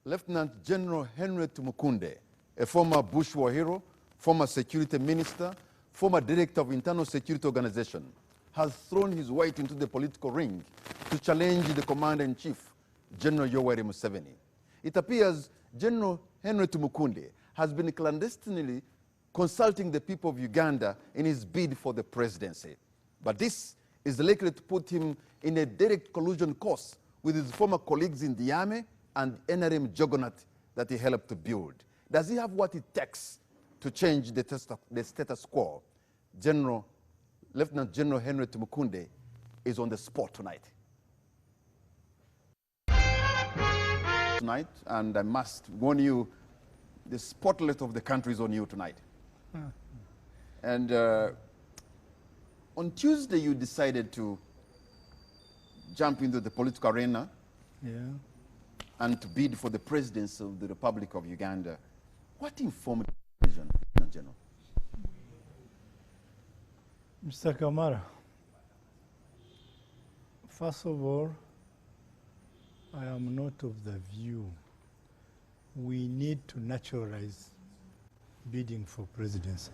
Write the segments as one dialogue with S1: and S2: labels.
S1: Lieutenant General Henry Tumukunde, a former Bush war hero, former security minister, former director of internal security organization, has thrown his weight into the political ring to challenge the commander-in-chief, General Yoweri Museveni. It appears General Henry Tumukunde has been clandestinely consulting the people of Uganda in his bid for the presidency. But this is likely to put him in a direct collusion course with his former colleagues in the army and NRM juggernaut that he helped to build. Does he have what it takes to change the status quo? Lieutenant General Henry Tumukunde is on the spot tonight. And I must warn you, the spotlight of the country is on you tonight. And on Tuesday, you decided to jump into the political arena and to bid for the presidency of the Republic of Uganda. What informed the decision, General?
S2: Mr. Kamara, first of all, I am not of the view we need to naturalize bidding for presidency.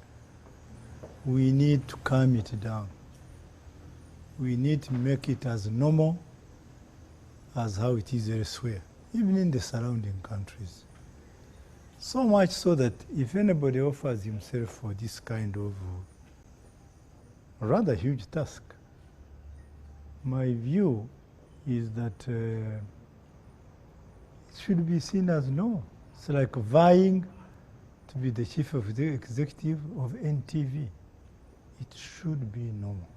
S2: We need to calm it down. We need to make it as normal as how it is elsewhere, even in the surrounding countries. So much so that if anybody offers himself for this kind of rather huge task, my view is that it should be seen as no. It's like vying to be the chief of the executive of NTV. It should be normal.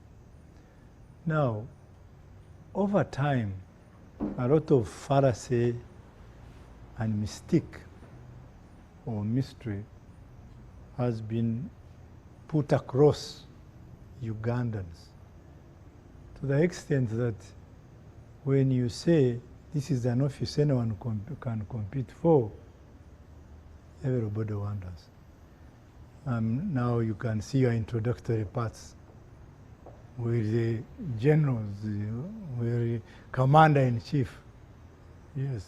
S2: Now, over time, a lot of fallacy and mystique or mystery has been put across Ugandans to the extent that when you say this is an office anyone can compete for, everybody wonders. Now you can see your introductory parts with the generals, with the commander-in-chief. Yes,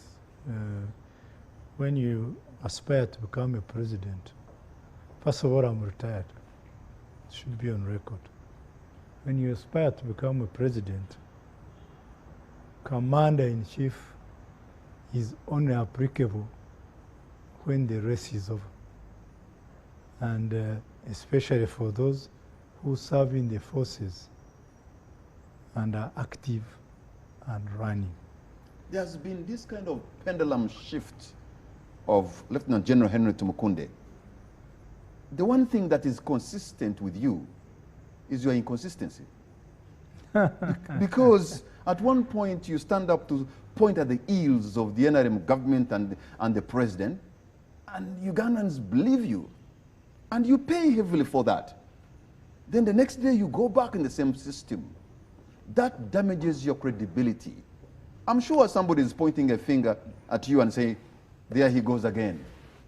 S2: when you aspire to become a president, first of all, I'm retired. It should be on record. When you aspire to become a president, commander-in-chief is only applicable when the race is over. And especially for those who serve in the forces and are active and running.
S1: There's been this kind of pendulum shift of Lieutenant General Henry Tumukunde. The one thing that is consistent with you is your inconsistency. Because at one point you stand up to point at the ills of the NRM government and the president, and Ugandans believe you, and you pay heavily for that. Then the next day you go back in the same system. That damages your credibility. I'm sure somebody is pointing a finger at you and saying, there he goes again.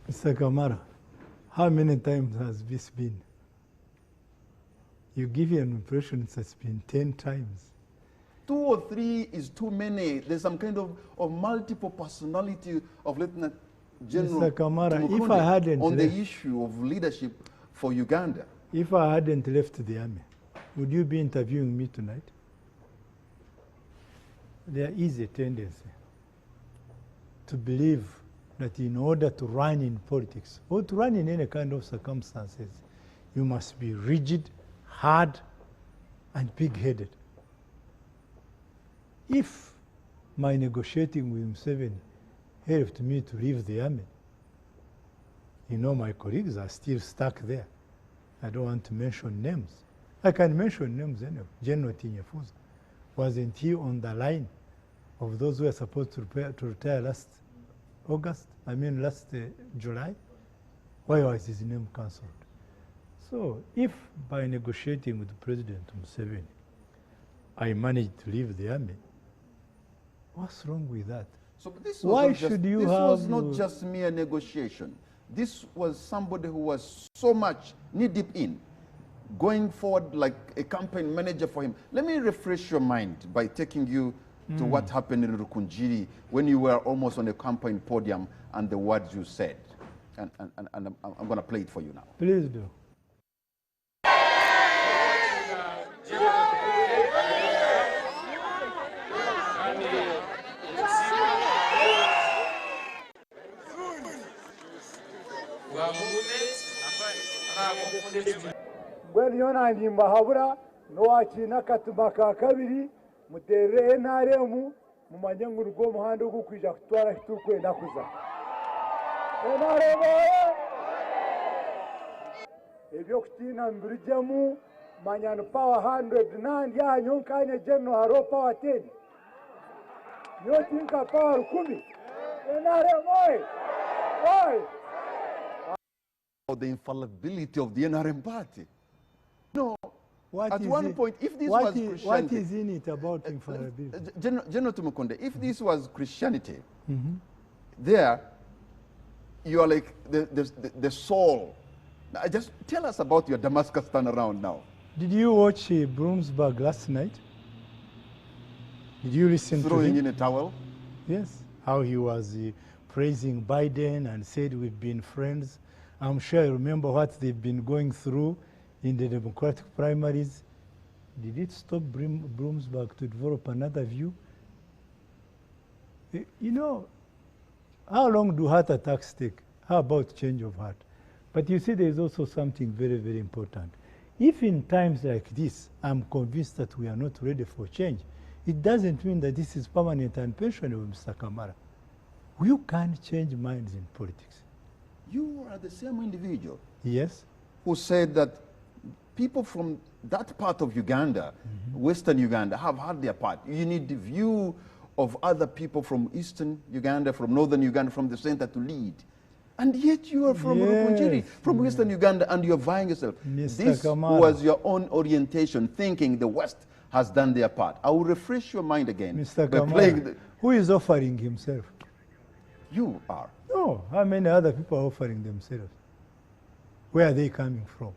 S2: Mr. Kamara, how many times has this been? You give an impression it has been 10 times.
S1: 2 or 3 is too many. There's some kind of multiple personality of Lieutenant General
S2: Mr. Kamara,
S1: Tumukunde
S2: if I hadn't
S1: on the
S2: left,
S1: issue of leadership for Uganda.
S2: If I hadn't left the army, would you be interviewing me tonight? There is a tendency to believe that in order to run in politics, or to run in any kind of circumstances, you must be rigid, hard, and pig-headed. If my negotiating with Museveni helped me to leave the army, you know my colleagues are still stuck there. I don't want to mention names. I can mention names anyway. General Tinyefuza, wasn't he on the line of those who were supposed to retire last July? Why was his name cancelled? So if by negotiating with President Museveni, I managed to leave the army, what's wrong with that?
S1: So this
S2: was
S1: not just mere negotiation. This was somebody who was so much knee-deep in, going forward like a campaign manager for him. Let me refresh your mind by taking you to what happened in Rukunjiri when you were almost on a campaign podium and the words you said. And I'm going to play it for you now.
S2: Please do.
S3: When you're not in Mahabura, no Achina Katumaka Kabiri, Mutere Naremu, Mumanyangu go Mohando Kuja, Tuara Tuku Nakuza. If you're and Bridjamu, Manyan Power 109, Ya Yonkanya General Haro Power 10. You think a power Kumi? Why?
S1: The infallibility of the NRM party. No,
S2: What
S1: at
S2: is
S1: one
S2: it-
S1: point, if this
S2: what
S1: was
S2: is-
S1: Christianity...
S2: What is in it about infallibility?
S1: Gen Tumukunde, if this was Christianity, there, you are like the soul. Now, just tell us about your Damascus turnaround now.
S2: Did you watch Bloomsburg last night? Did you listen to
S1: Throwing
S2: him?
S1: in a towel.
S2: Yes, how he was praising Biden and said we've been friends. I'm sure you remember what they've been going through in the Democratic primaries. Did it stop Bloomsburg to develop another view? You know, how long do heart attacks take? How about change of heart? But you see, there's also something very, very important. If in times like this, I'm convinced that we are not ready for change, it doesn't mean that this is permanent and pensionable, Mr. Kamara. You can't change minds in politics.
S1: You are the same individual
S2: Yes?
S1: who said that people from that part of Uganda, Western Uganda, have had their part. You need the view of other people from Eastern Uganda, from Northern Uganda, from the center to lead. And yet you are from Rukunjiri, from Western Uganda, and you're vying yourself.
S2: Mr.
S1: This
S2: Kamara.
S1: was your own orientation, thinking the West has done their part. I will refresh your mind again.
S2: Mr.
S1: by playing
S2: Kamara, who is offering himself?
S1: You are.
S2: No, how many other people are offering themselves? Where are they coming from?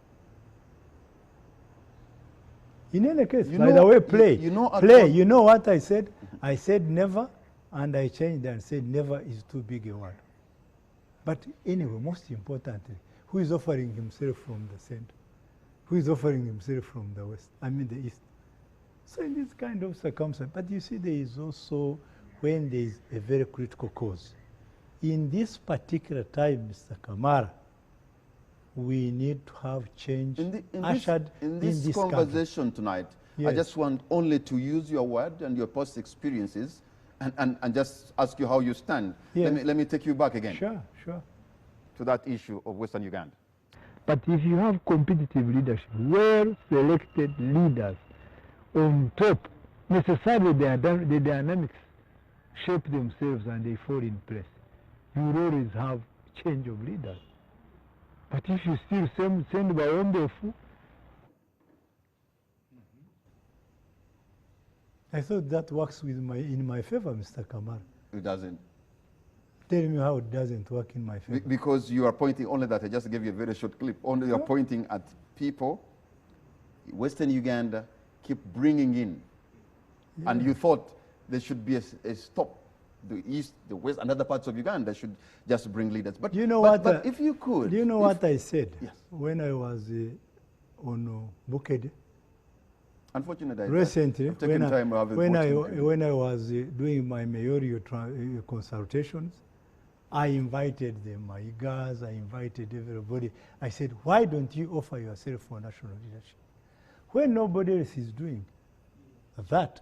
S2: In any case,
S1: You
S2: by
S1: know-
S2: the way, play.
S1: you know at
S2: play.
S1: one-
S2: You know what I said? I said never, and I changed and said never is too big a word. But anyway, most importantly, who is offering himself from the center? Who is offering himself from the west? I mean the east. So in this kind of circumstance, but you see there is also when there is a very critical cause. In this particular time, Mr. Kamara, we need to have change ushered
S1: in this
S2: country.
S1: conversation tonight, I
S2: Yes.
S1: just want only to use your word and your past experiences and just ask you how you stand.
S2: Yes.
S1: Let me take you back again
S2: Sure, sure.
S1: to that issue of Western Uganda.
S4: But if you have competitive leadership, well-selected leaders on top, necessarily the dynamics shape themselves and they fall in place. You will always have change of leaders. But if you still send Baombefu,
S2: I thought that works with in my favor, Mr. Kamara.
S1: It doesn't.
S2: Tell me how it doesn't work in my favor.
S1: Because you are pointing only that. I just gave you a very short clip. Only you're pointing at people, Western Uganda, keep bringing in. And you thought there should be a stop. The east, the west, and other parts of Uganda should just bring leaders. But
S2: Do you know
S1: but,
S2: what?
S1: But if you could,
S2: Do you know what I said?
S1: Yes.
S2: When I was on Bukede
S1: unfortunately,
S2: recently,
S1: I've taken time.
S2: when I was doing my mayoral consultations, I invited the Maigas, I invited everybody. I said, why don't you offer yourself for national leadership? When nobody else is doing that,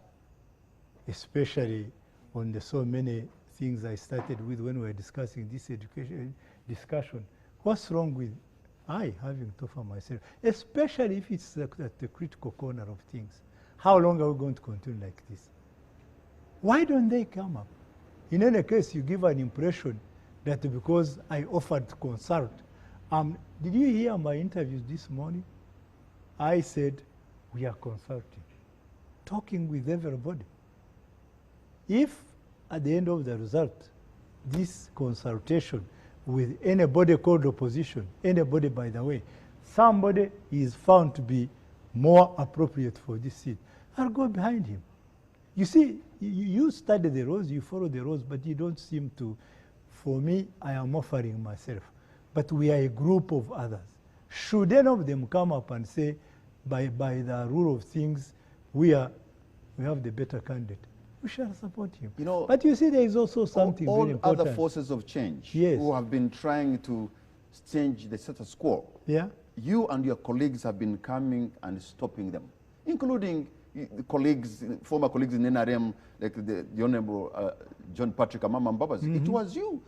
S2: especially on the so many things I started with when we were discussing this education discussion, what's wrong with I having to offer myself, especially if it's at the critical corner of things? How long are we going to continue like this? Why don't they come up? In any case, you give an impression that because I offered to consult, did you hear my interviews this morning? I said, we are consulting, talking with everybody. If at the end of the result, this consultation with anybody called opposition, anybody, by the way, somebody is found to be more appropriate for this seat, I'll go behind him. You see, you study the rules, you follow the rules, but you don't seem to For me, I am offering myself. But we are a group of others. Should any of them come up and say, by the rule of things, we have the better candidate, we shall support him.
S1: You know,
S2: but you see, there is also something
S1: all
S2: very important.
S1: other forces of change
S2: Yes.
S1: who have been trying to change the status quo.
S2: Yeah.
S1: You and your colleagues have been coming and stopping them, including the colleagues, former colleagues in NRM, like the Honorable John Patrick Amama Mbabazi. It was you,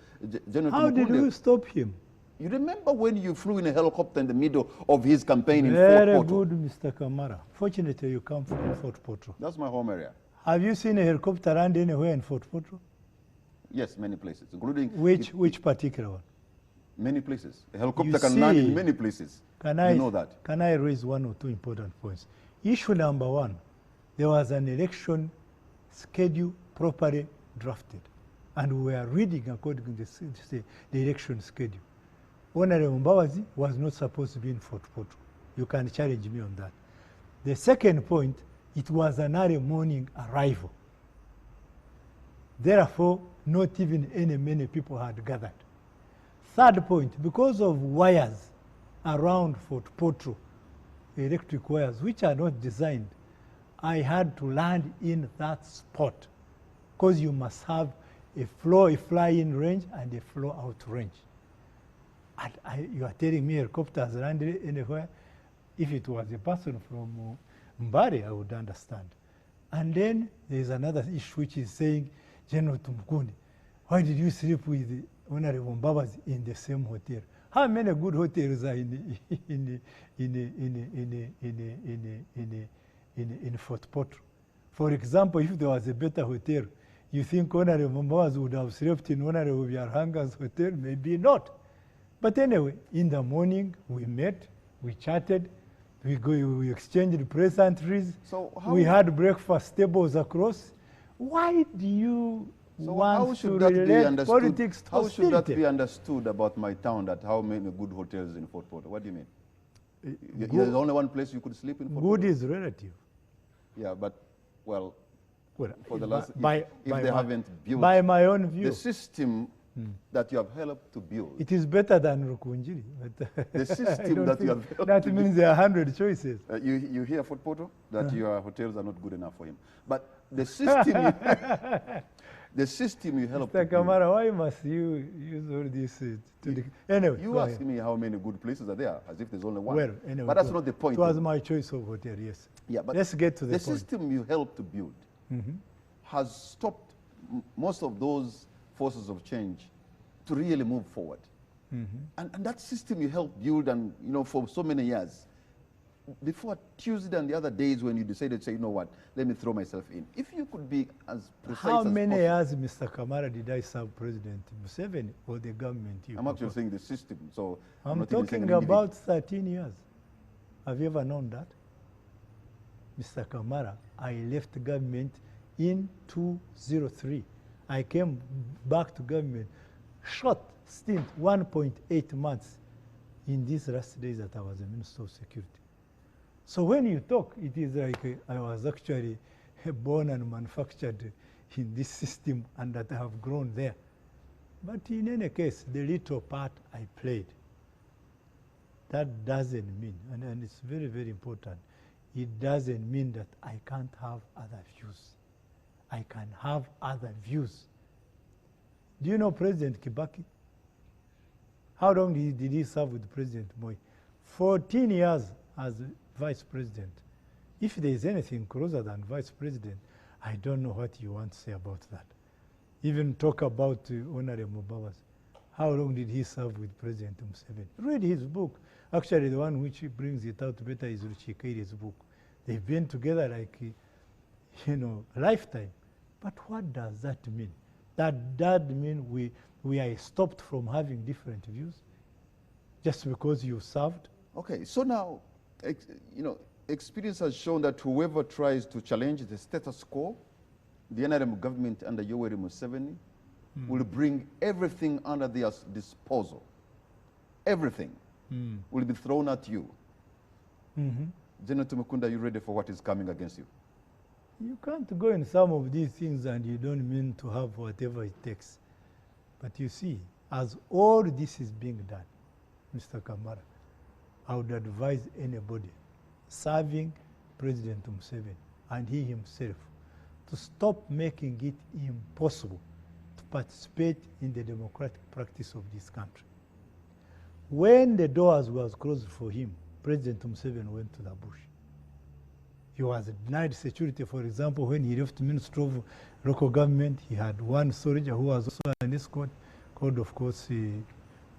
S1: General
S2: How did
S1: Tumukunde.
S2: you stop him?
S1: You remember when you flew in a helicopter in the middle of his campaign in
S2: Very
S1: Fort Portal?
S2: good, Mr. Kamara. Fortunately, you come from Fort Portal.
S1: That's my home area.
S2: Have you seen a helicopter land anywhere in Fort Portal?
S1: Yes, many places, including
S2: Which particular one?
S1: many places. A helicopter
S2: You
S1: can land
S2: see,
S1: in many places.
S2: Can
S1: you
S2: I
S1: know that.
S2: Can I raise one or two important points? Issue number one, there was an election schedule properly drafted, and we are reading according to the election schedule. Honorable Mbabazi was not supposed to be in Fort Portal. You can challenge me on that. The second point, it was an early morning arrival. Therefore, not even many people had gathered. Third point, because of wires around Fort Portal, electric wires, which are not designed, I had to land in that spot, because you must have a fly-in range and a flow-out range. And you are telling me helicopters landed anywhere? If it was a person from Mbare, I would understand. And then there is another issue which is saying, General Tumukunde, why did you sleep with Honorable Mbabazi in the same hotel? How many good hotels are in Fort Portal? For example, if there was a better hotel, you think Honorable Mbabazi would have slept in Honorable Biarhanga's hotel? Maybe not. But anyway, in the morning, we met, we chatted, we exchanged pleasantries, we had breakfast tables across. Why do you want to relate politics to
S1: How should that
S2: hostility?
S1: be understood about my town, that how many good hotels in Fort Portal? What do you mean? There's only one place you could sleep in Fort Portal?
S2: Good is relative.
S1: Yeah, but, well,
S2: Well,
S1: for the last,
S2: by
S1: if they haven't built
S2: by my own view,
S1: the system that you have helped to build,
S2: it is better than Rukunjiri. But
S1: the
S2: I
S1: system
S2: don't
S1: that you
S2: think
S1: have helped
S2: that
S1: to
S2: means there are 100 choices.
S1: you hear Fort Portal, that your hotels are not good enough for him. But the system, the system you helped
S2: Mr.
S1: to build.
S2: Kamara, why must you use all this anyway,
S1: You
S2: go
S1: ask
S2: ahead.
S1: me how many good places are there, as if there's only one.
S2: Well, anyway,
S1: but that's not the point.
S2: It was my choice of hotel, yes.
S1: Yeah, but
S2: let's get to the point.
S1: system you helped to build has stopped most of those forces of change to really move forward. And that system you helped build, and for so many years, before Tuesday and the other days when you decided to say, you know what, let me throw myself in. If you could be as precise
S2: How
S1: as
S2: many
S1: possible.
S2: years, Mr. Kamara, did I serve President Museveni or the government?
S1: I'm actually saying the system, so
S2: I'm
S1: not even saying
S2: talking
S1: an
S2: about 13 years. Have you ever known that? Mr. Kamara, I left government in 2003. I came back to government, short stint, 1.8 months in these last days that I was a Minister of Security. So when you talk, it is like I was actually born and manufactured in this system and that I have grown there. But in any case, the little part I played, that doesn't mean, and it's very, very important, it doesn't mean that I can't have other views. I can have other views. Do you know President Kibaki? How long did he serve with President Moi? 14 years as Vice President. If there is anything closer than Vice President, I don't know what you want to say about that. Even talk about Honorable Mbabazi. How long did he serve with President Museveni? Read his book. Actually, the one which brings it out better is Ruchikaire's book. They've been together like, a lifetime. But what does that mean? That does mean we are stopped from having different views just because you served?
S1: Okay, so now, experience has shown that whoever tries to challenge the status quo, the NRM government under Yoweri Museveni, will bring everything under their disposal. Everything will be thrown at you. Gen Tumukunde, are you ready for what is coming against you?
S2: You can't go in some of these things and you don't mean to have whatever it takes. But you see, as all this is being done, Mr. Kamara, I would advise anybody serving President Museveni and he himself to stop making it impossible to participate in the democratic practice of this country. When the doors was closed for him, President Museveni went to the bush. He was denied security. For example, when he left the Ministry of Local Government, he had one soldier who was also an escort, called, of course,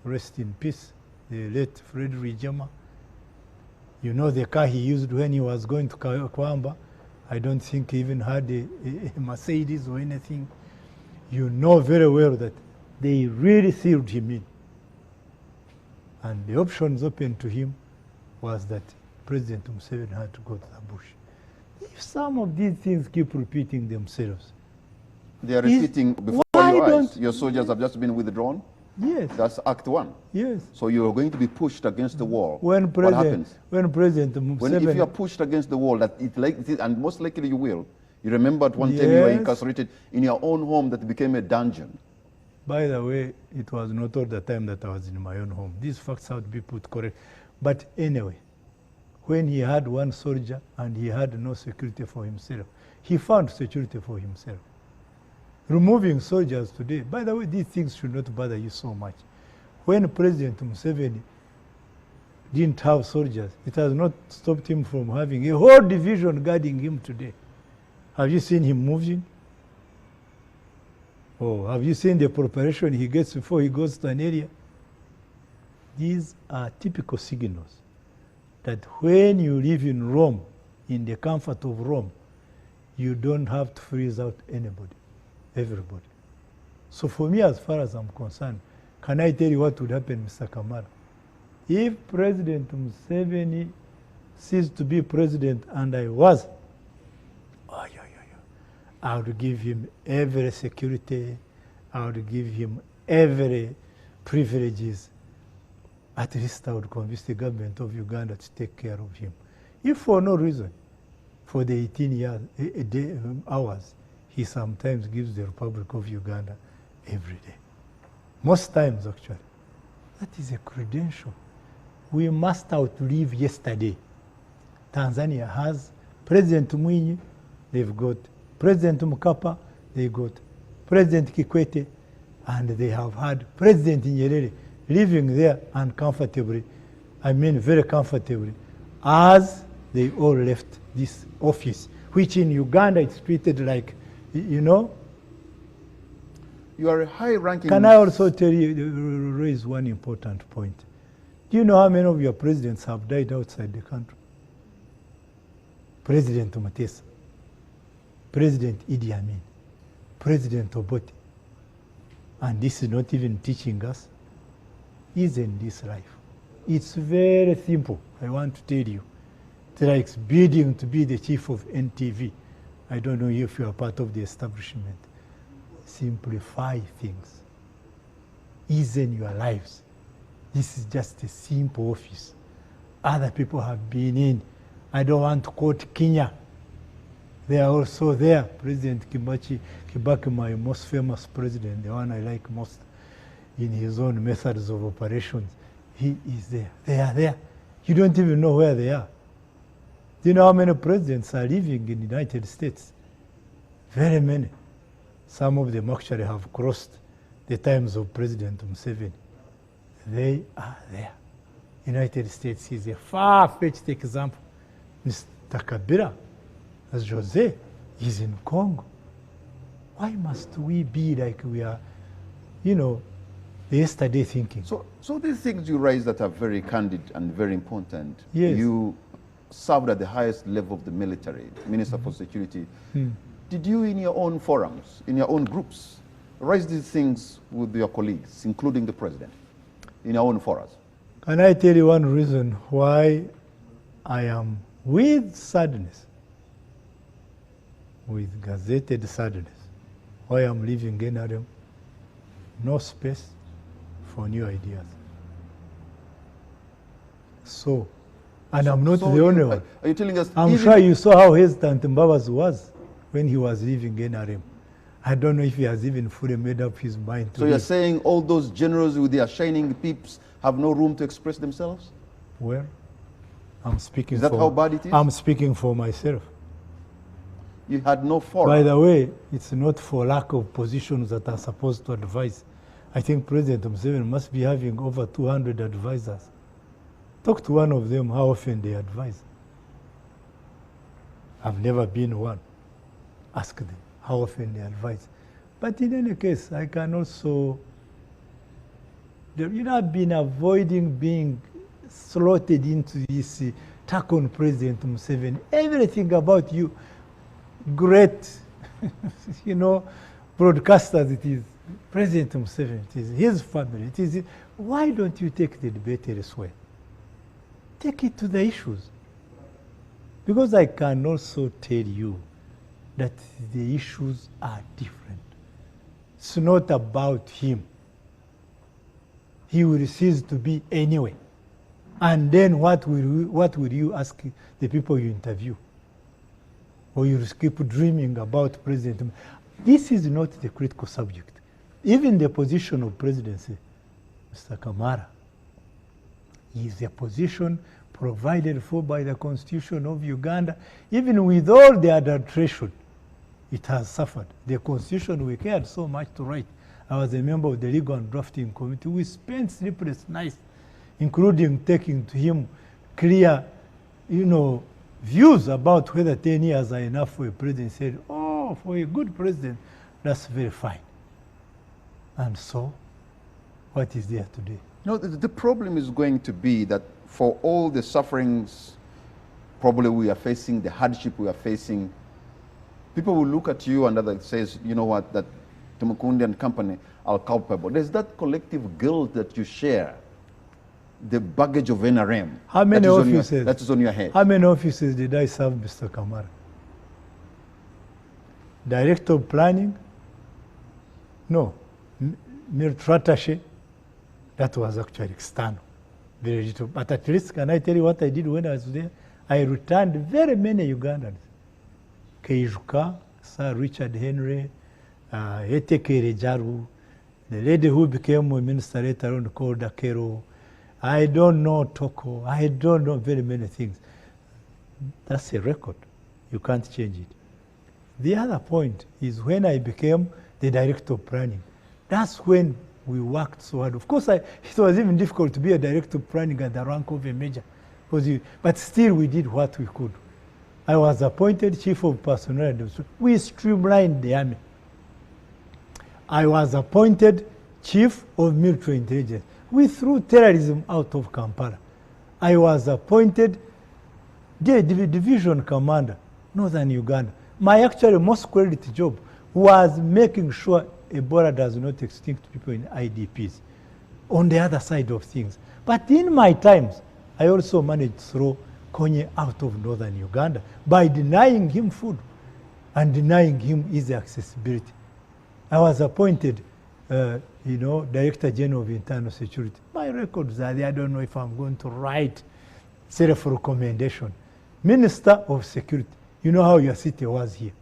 S2: rest in peace, the late Fred Rijama. You know the car he used when he was going to Kwamba. I don't think he even had a Mercedes or anything. You know very well that they really sealed him in. And the options open to him was that President Museveni had to go to the bush. If some of these things keep repeating themselves.
S1: They are repeating before your eyes. Your soldiers have just been withdrawn?
S2: Yes.
S1: That's Act 1.
S2: Yes.
S1: So you're going to be pushed against the wall.
S2: What happens? When President Museveni...
S1: If you are pushed against the wall, and most likely you will, you remember at one time you were incarcerated in your own home that became a dungeon.
S2: By the way, it was not all the time that I was in my own home. These facts have to be put correct. But anyway, when he had one soldier and he had no security for himself, he found security for himself. Removing soldiers today, by the way, these things should not bother you so much. When President Museveni didn't have soldiers, it has not stopped him from having a whole division guarding him today. Have you seen him moving? Oh, have you seen the preparation he gets before he goes to an area? These are typical signals that when you live in Rome, in the comfort of Rome, you don't have to freeze out anybody, everybody. So for me, as far as I'm concerned, can I tell you what would happen, Mr. Kamara? If President Museveni ceased to be president and I was, I would give him every security, I would give him every privileges. At least I would convince the government of Uganda to take care of him. If for no reason, for the 18 hours, he sometimes gives the Republic of Uganda every day. Most times, actually. That is a credential. We must outlive yesterday. Tanzania has President Mwinyi, they've got President Mkapa, they got President Kikwete, and they have had President Nyerere living there uncomfortably, very comfortably, as they all left this office, which in Uganda is treated like, You are a high-ranking... Can I also raise one important point? Do you know how many of your presidents have died outside the country? President Matesa, President Idi Amin, President Obote. And this is not even teaching us, isn't this life? It's very simple, I want to tell you. It's like bidding to be the chief of NTV. I don't know if you are part of the establishment. Simplify things. Easen your lives. This is just a simple office. Other people have been in. I don't want to quote Kenya. They are also there. President Kibaki, my most famous president, the one I like most in his own methods of operations, he is there. They are there. You don't even know where they are. Do you know how many presidents are living in the United States? Very many. Some of them actually have crossed the times of President Museveni. They are there. United States is a far-fetched example. Mr. Kabila, as Jose, is in Congo. Why must we be like we are, yesterday thinking?
S1: So these things you raise that are very candid and very important.
S2: Yes.
S1: You served at the highest level of the military, Minister for Security. Did you, in your own forums, in your own groups, raise these things with your colleagues, including the president, in your own forums?
S2: Can I tell you one reason why I am with sadness, with gazetted sadness, why I'm leaving NRM? No space for new ideas. And I'm not the only one.
S1: Are you telling us?
S2: I'm sure you saw how hesitant Mbabazi was when he was leaving NRM. I don't know if he has even fully made up his mind to
S1: So you're
S2: leave.
S1: saying all those generals with their shining peeps have no room to express themselves?
S2: Well, I'm speaking
S1: Is that
S2: for,
S1: how bad it is?
S2: I'm speaking for myself.
S1: You had no forum.
S2: By the way, it's not for lack of positions that are supposed to advise. I think President Museveni must be having over 200 advisors. Talk to one of them how often they advise. I've never been one. Ask them how often they advise. But in any case, I can also, I've been avoiding being slotted into this attack on President Museveni. Everything about you, great, broadcasters, it is President Museveni, it is his family, it is. Why don't you take the debate elsewhere? Take it to the issues. Because I can also tell you that the issues are different. It's not about him. He will cease to be anyway. And then what will you ask the people you interview? Or you keep dreaming about President. This is not the critical subject. Even the position of presidency, Mr. Kamara, is a position provided for by the Constitution of Uganda. Even with all the adulteration, it has suffered. The Constitution we cared so much to write. I was a member of the legal and drafting committee. We spent sleepless nights, including taking to him clear, views about whether 10 years are enough for a president. He said, oh, for a good president, that's very fine. And so, what is there today?
S1: No, the problem is going to be that for all the sufferings probably we are facing, the hardship we are facing, people will look at you and others says, you know what, that Tumukunde and company are culpable. There's that collective guilt that you share, the baggage of NRM.
S2: How many offices?
S1: That is on your head.
S2: How many offices did I serve, Mr. Kamara? Director of Planning? No. Military Attaché? That was actually external. Very little. But at least, can I tell you what I did when I was there? I returned very many Ugandans. Keijuka, Sir Richard Henry, Etekere Jaru, the lady who became a minister later on called Akero. I don't know Toko. I don't know very many things. That's a record. You can't change it. The other point is when I became the director of planning. That's when we worked so hard. Of course, it was even difficult to be a director of planning at the rank of a major. But still, we did what we could. I was appointed chief of personnel administration. We streamlined the army. I was appointed chief of military intelligence. We threw terrorism out of Kampala. I was appointed division commander, Northern Uganda. My actually most credit job was making sure Ebola does not extinct people in IDPs on the other side of things. But in my times, I also managed to throw Konye out of Northern Uganda by denying him food and denying him easy accessibility. I was appointed, Director General of Internal Security. My records are there. I don't know if I'm going to write self-recommendation. Minister of Security. You know how your city was here,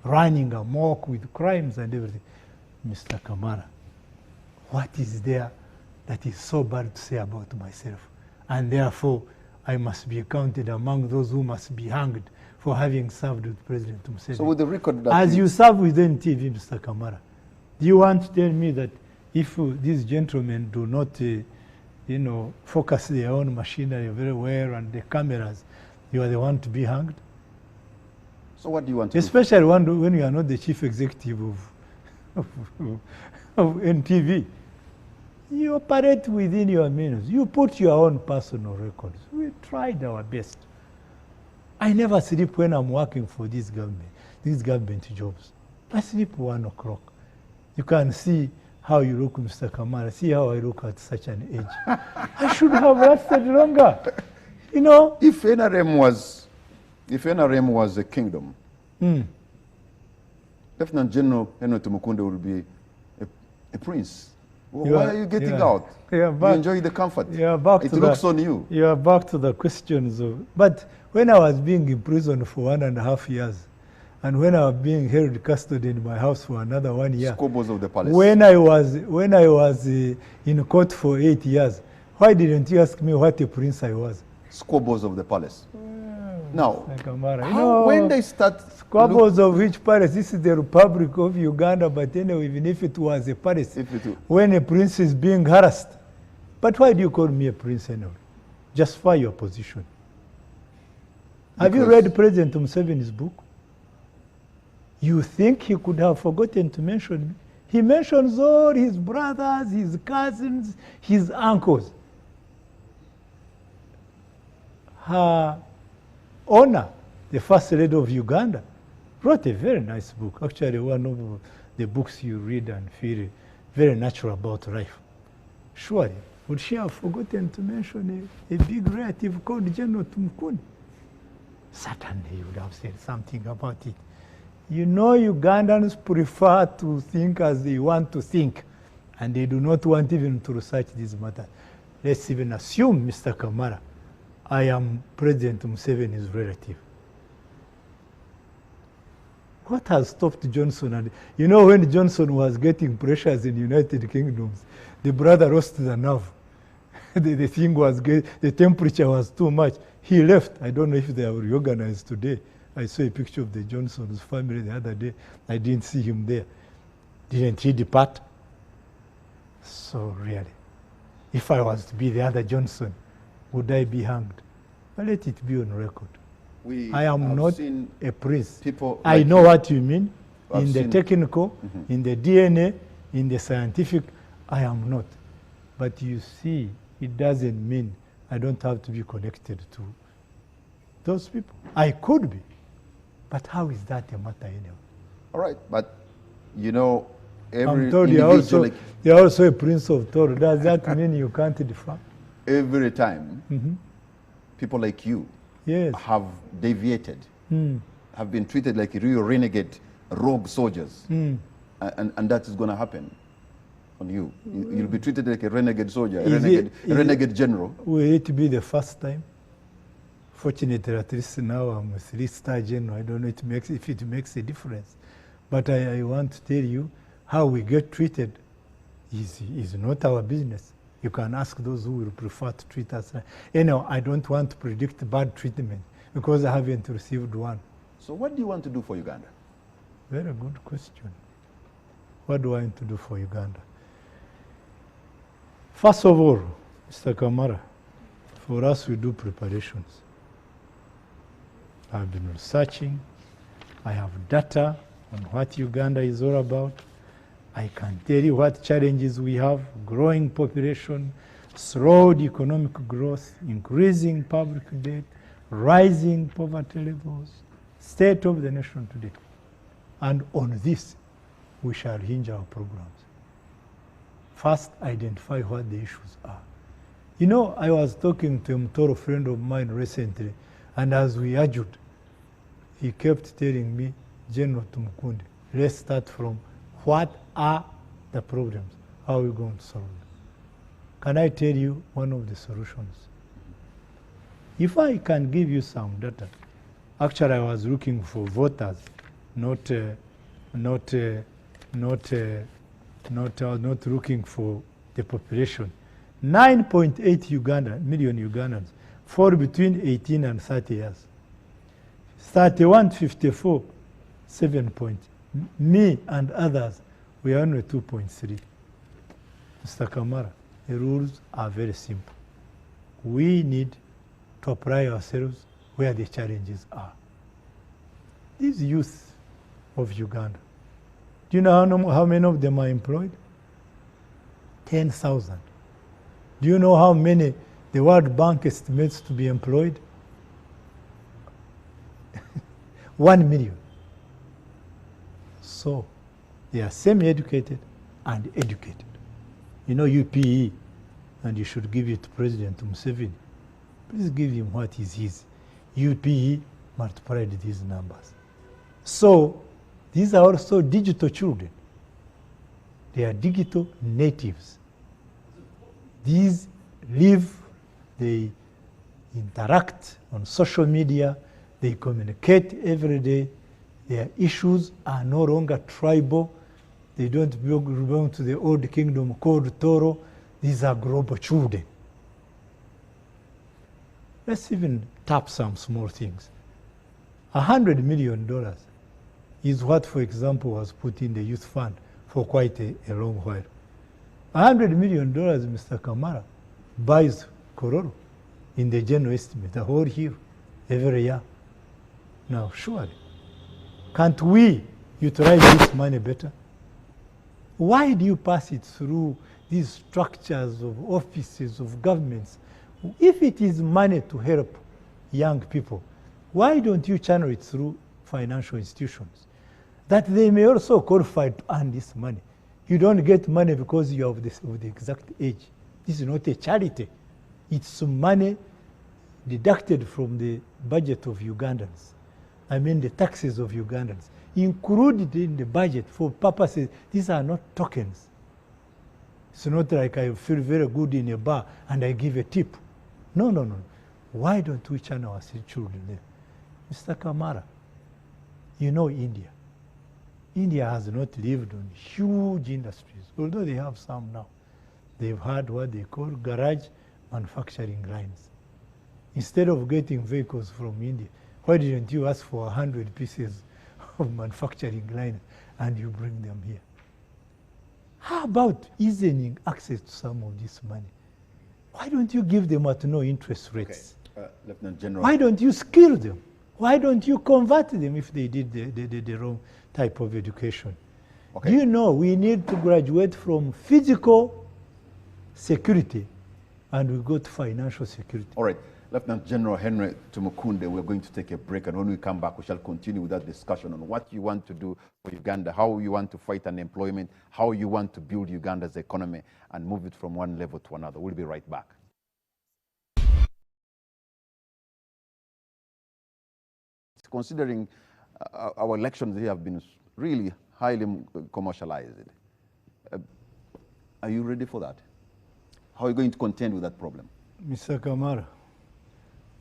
S2: running amok with crimes and everything. Mr. Kamara, what is there that is so bad to say about myself? And therefore, I must be counted among those who must be hanged for having served with President Museveni.
S1: So with the record that
S2: as you serve with NTV, Mr. Kamara, do you want to tell me that if these gentlemen do not, focus their own machinery very well and the cameras, you are the one to be hanged?
S1: So what do you want to
S2: Especially do? When you are not the chief executive of NTV. You operate within your means. You put your own personal records. We tried our best. I never sleep when I'm working for these government jobs. I sleep 1 o'clock. You can see how you look, Mr. Kamara. See how I look at such an age. I should have lasted longer.
S1: If NRM was a kingdom, Lieutenant General Henry Tumukunde will be a prince. Why are you getting out? You enjoy the comfort. It looks on you.
S2: You are back to the questions of. But when I was being imprisoned for 1.5 years, And when I was being held custody in my house for another 1 year,
S1: Squabbles of the palace.
S2: when I was in court for 8 years, why didn't you ask me what a prince I was?
S1: Squabbles of the palace. Now,
S2: when
S1: they start...
S2: Squabbles of which palace? This is the Republic of Uganda, but anyway, even if it was a palace, when a prince is being harassed. But why do you call me a prince anyway? Justify your position. Have you read President Museveni's book? You think he could have forgotten to mention me? He mentions all his brothers, his cousins, his uncles. Her Honor, the First Lady of Uganda, wrote a very nice book. Actually, one of the books you read and feel very natural about life. Surely, would she have forgotten to mention a big relative called Gen Tumukunde? Certainly, you would have said something about it. You know, Ugandans prefer to think as they want to think, and they do not want even to research these matters. Let's even assume, Mr. Kamara, I am President Museveni's relative. What has stopped Johnson? And you know, when Johnson was getting pressures in United Kingdoms, the brother lost the nerve. the thing was the temperature was too much. He left. I don't know if they are reorganized today. I saw a picture of the Johnson's family the other day. I didn't see him there. Didn't he depart? So really, if I was to be the other Johnson, would I be hanged? But let it be on record. I am not a prince. I know what you mean. In the technical, in the DNA, in the scientific, I am not. But you see, it doesn't mean I don't have to be connected to those people. I could be. But how is that a matter anyway?
S1: All right, but you know, every
S2: I'm told
S1: individual...
S2: you're also a prince of Toro. Does that mean you can't defy?
S1: Every time, people like you have deviated, have been treated like real renegade, rogue soldiers, and that is going to happen on you. You'll be treated like a renegade soldier, a renegade general.
S2: Will it be the first time? Fortunately, at least now I'm a 3-star general. I don't know if it makes a difference. But I want to tell you, how we get treated is not our business. You can ask those who will prefer to treat us. You know, I don't want to predict bad treatment because I haven't received one.
S1: So what do you want to do for Uganda?
S2: Very good question. What do I want to do for Uganda? First of all, Mr. Kamara, for us we do preparations. I've been researching. I have data on what Uganda is all about. I can tell you what challenges we have: growing population, slowed economic growth, increasing public debt, rising poverty levels, state of the nation today. And on this, we shall hinge our programs. First, identify what the issues are. You know, I was talking to a Mtoro friend of mine recently, and as we argued, he kept telling me, Gen Tumukunde, let's start from what are the problems? How are we going to solve them? Can I tell you one of the solutions? If I can give you some data, actually I was looking for voters, not looking for the population. 9.8 million Ugandans fall between 18 and 30 years. 31 to 54, 7 points. Me and others, we are only 2.3. Mr. Kamara, the rules are very simple. We need to apply ourselves where the challenges are. These youth of Uganda, do you know how many of them are employed? 10,000. Do you know how many the World Bank estimates to be employed? 1 million. So they are semi-educated and educated. You know UPE, and you should give it to President Museveni. Please give him what is his. UPE multiplied these numbers. So these are also digital children. They are digital natives. These live, they interact on social media, they communicate every day, Their issues are no longer tribal. They don't belong to the old kingdom called Toro. These are global children. Let's even tap some small things. $100 million is what, for example, was put in the youth fund for quite a long while. $100 million, Mr. Kamara, buys Kororo in the general estimate, the whole year, every year. Now, surely, can't we utilize this money better? Why do you pass it through these structures of offices of governments? If it is money to help young people, why don't you channel it through financial institutions that they may also qualify to earn this money? You don't get money because you are of the exact age. This is not a charity. It's money deducted from the budget of Ugandans. I mean the taxes of Ugandans, included in the budget for purposes. These are not tokens. It's not like I feel very good in a bar and I give a tip. No, no, no. Why don't we channel our children there? Mr. Kamara, you know India. India has not lived on huge industries, although they have some now. They've had what they call garage manufacturing lines. Instead of getting vehicles from India, why didn't you ask for 100 pieces of manufacturing lines and you bring them here? How about easing access to some of this money? Why don't you give them at no interest rates?
S1: Okay. Lieutenant General.
S2: Why don't you skill them? Why don't you convert them if they did the wrong type of education?
S1: Okay.
S2: Do you know we need to graduate from physical security and we go to financial security?
S1: All right. Lieutenant General Henry Tumukunde, we're going to take a break, and when we come back, we shall continue with that discussion on what you want to do for Uganda, how you want to fight unemployment, how you want to build Uganda's economy and move it from one level to another. We'll be right back. Considering our elections here have been really highly commercialized, are you ready for that? How are you going to contend with that problem?
S2: Mr. Kamara,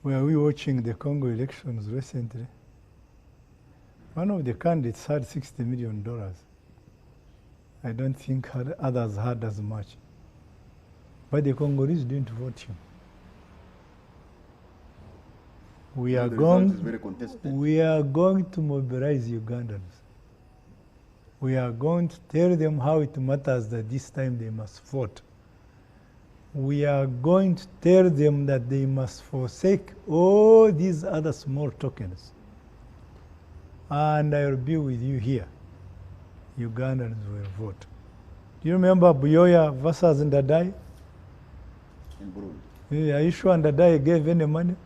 S2: were we watching the Congo elections recently? One of the candidates had $60 million. I don't think others had as much. But the Congolese didn't vote him. We are going to mobilize Ugandans. We are going to tell them how it matters that this time they must vote. We are going to tell them that they must forsake all these other small tokens. And I will be with you here. Ugandans will vote. Do you remember Buyoya versus Ndadaye?
S1: In Burundi.
S2: Yeah, are you sure Ndadaye gave any money?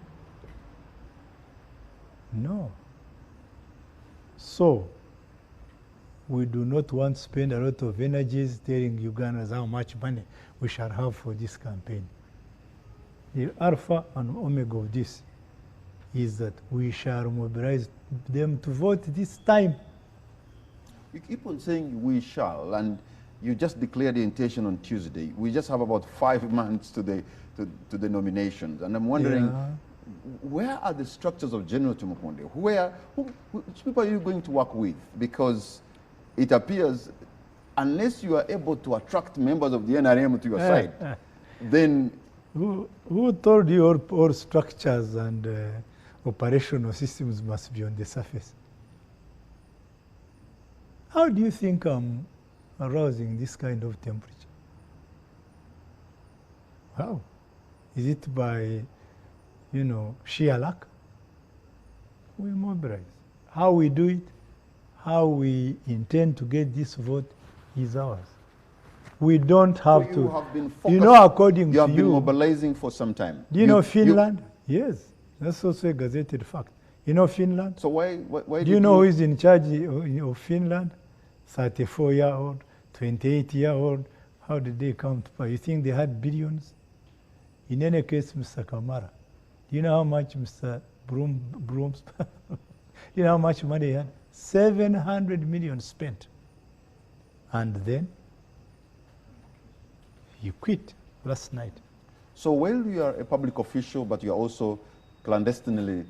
S2: No. So, we do not want to spend a lot of energies telling Ugandans how much money we shall have for this campaign. The alpha and omega of this is that we shall mobilize them to vote this time.
S1: You keep on saying we shall, and you just declared the intention on Tuesday. We just have about 5 months to the nominations, and I'm wondering, where are the structures of General Tumukunde? Which people are you going to work with? Because it appears, unless you are able to attract members of the NRM to your side, then...
S2: Who told you all structures and operational systems must be on the surface? How do you think I'm arousing this kind of temperature? How? Is it by, sheer luck? We mobilize. How we do it, how we intend to get this vote is ours. We don't have
S1: so you
S2: to.
S1: Have been focused,
S2: according to you.
S1: You have been mobilizing for some time.
S2: Do you know Finland? Yes. That's also a gazetted fact. You know Finland?
S1: So why
S2: do you know who is in charge of Finland? 34-year-old, 28-year-old. How did they come to power? You think they had billions? In any case, Mr. Kamara, do you know how much Mr. Brooms, do you know how much money he had? 700 million spent. And then he quit last night.
S1: So while you are a public official, but you are also clandestinely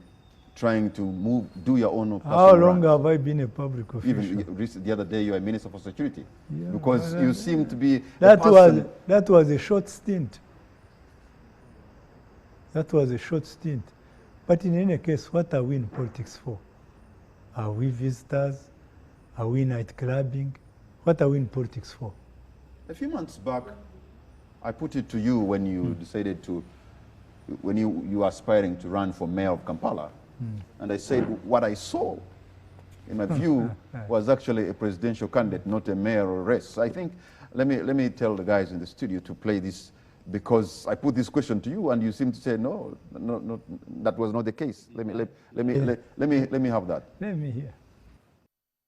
S1: trying to do your own personal
S2: How long
S1: runs.
S2: have I been a public official?
S1: Even the other day, you were Minister for Security.
S2: Yeah,
S1: because
S2: well,
S1: you seem to be
S2: that
S1: a person.
S2: that was a short stint. That was a short stint. But in any case, what are we in politics for? Are we visitors? Are we night clubbing? What are we in politics for?
S1: A few months back, I put it to you when you decided to, when you were aspiring to run for mayor of Kampala, and I said what I saw, in my view, was actually a presidential candidate, not a mayoral race. I think, let me tell the guys in the studio to play this, because I put this question to you and you seem to say no, that was not the case. Let me have that.
S2: Let me hear.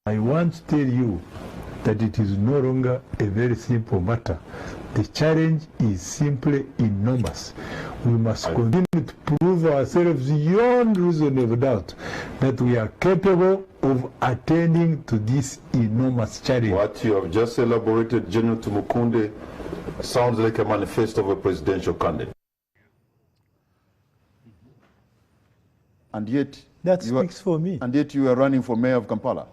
S4: I want to tell you that it is no longer a very simple matter. The challenge is simply enormous. We must continue to prove ourselves beyond reasonable doubt that we are capable of attending to this enormous challenge.
S1: What you have just elaborated, Gen Tumukunde, sounds like a manifesto of a presidential candidate. And yet,
S2: That speaks for me.
S1: And yet you are running for mayor of Kampala.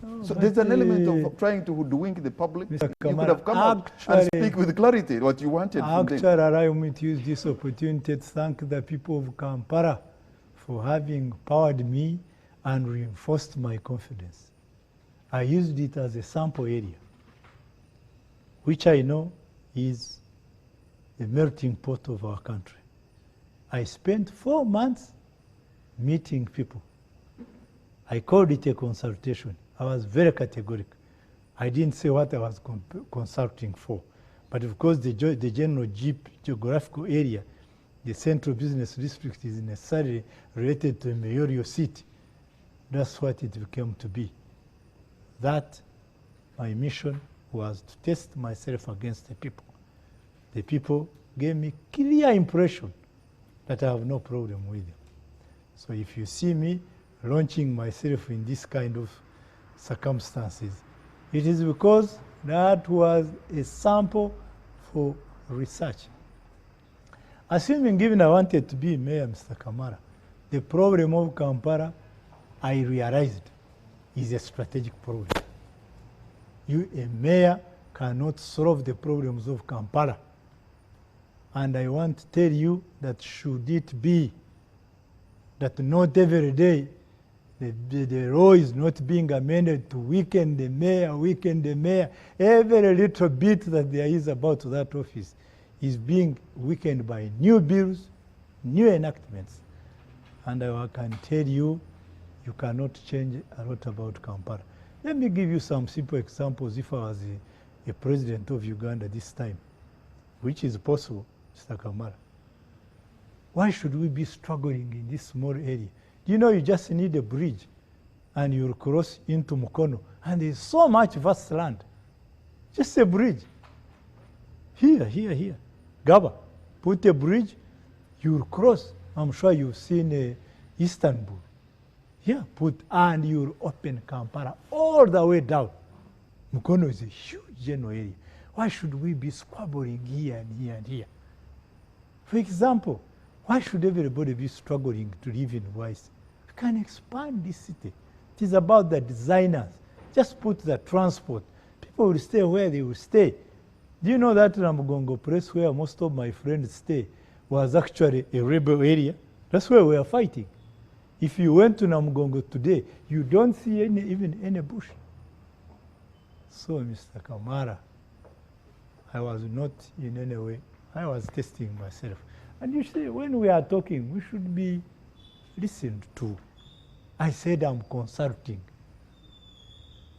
S2: Oh,
S1: so there's an element of trying to hoodwink the public.
S2: Mr.
S1: You could have come out and speak with clarity what you wanted.
S2: Actually, allow me to use this opportunity to thank the people of Kampala for having powered me and reinforced my confidence. I used it as a sample area, which I know is the melting pot of our country. I spent 4 months meeting people. I called it a consultation. I was very categorical. I didn't say what I was consulting for. But of course, the general geographical area, the central business district, is necessarily related to a mayoral seat. That's what it became to be. That, my mission was to test myself against the people. The people gave me clear impression that I have no problem with them. So if you see me launching myself in this kind of circumstances, it is because that was a sample for research. Assuming given I wanted to be mayor, Mr. Kamara, the problem of Kampala, I realized, is a strategic problem. You, a mayor, cannot solve the problems of Kampala. And I want to tell you that should it be that not every day the law is not being amended to weaken the mayor. Every little bit that there is about that office is being weakened by new bills, new enactments. And I can tell you, you cannot change a lot about Kampala. Let me give you some simple examples if I was a president of Uganda this time, which is possible, Mr. Kamara. Why should we be struggling in this small area? You know, you just need a bridge and you'll cross into Mukono, and there's so much vast land. Just a bridge. Here. Gaba, put a bridge, you'll cross. I'm sure you've seen Istanbul. Yeah, and you'll open Kampala all the way down. Mukono is a huge general area. Why should we be squabbling here and here and here? For example, why should everybody be struggling to live in Wise? We can expand this city. It is about the designers. Just put the transport. People will stay where they will stay. Do you know that Namugongo Place, where most of my friends stay, was actually a rebel area? That's where we are fighting. If you went to Namugongo today, you don't see even any bush. So, Mr. Kamara, I was not in any way, I was testing myself. And you see, when we are talking, we should be listened to. I said I'm consulting.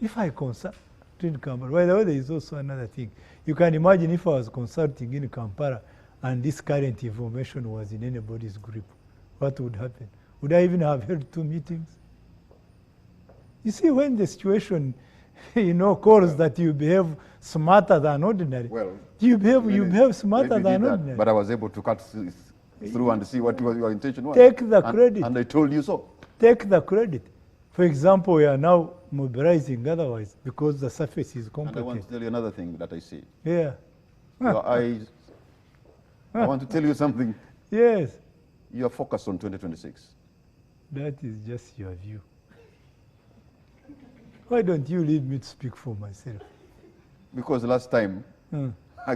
S2: If I consult in Kampala, by the way, there is also another thing. You can imagine if I was consulting in Kampala and this current information was in anybody's grip, what would happen? Would I even have held 2 meetings? You see, when the situation, calls that you behave smarter than ordinary,
S1: well,
S2: you behave smarter than ordinary.
S1: But I was able to cut through and see what your intention was.
S2: Take the credit.
S1: And I told you so.
S2: Take the credit. For example, we are now mobilizing otherwise because the surface is complicated.
S1: And I want to tell you another thing that I see.
S2: Yeah.
S1: Your eyes. I want to tell you something.
S2: Yes.
S1: You are focused on 2026.
S2: That is just your view. Why don't you leave me to speak for myself?
S1: Because last time
S2: Hmm.
S1: I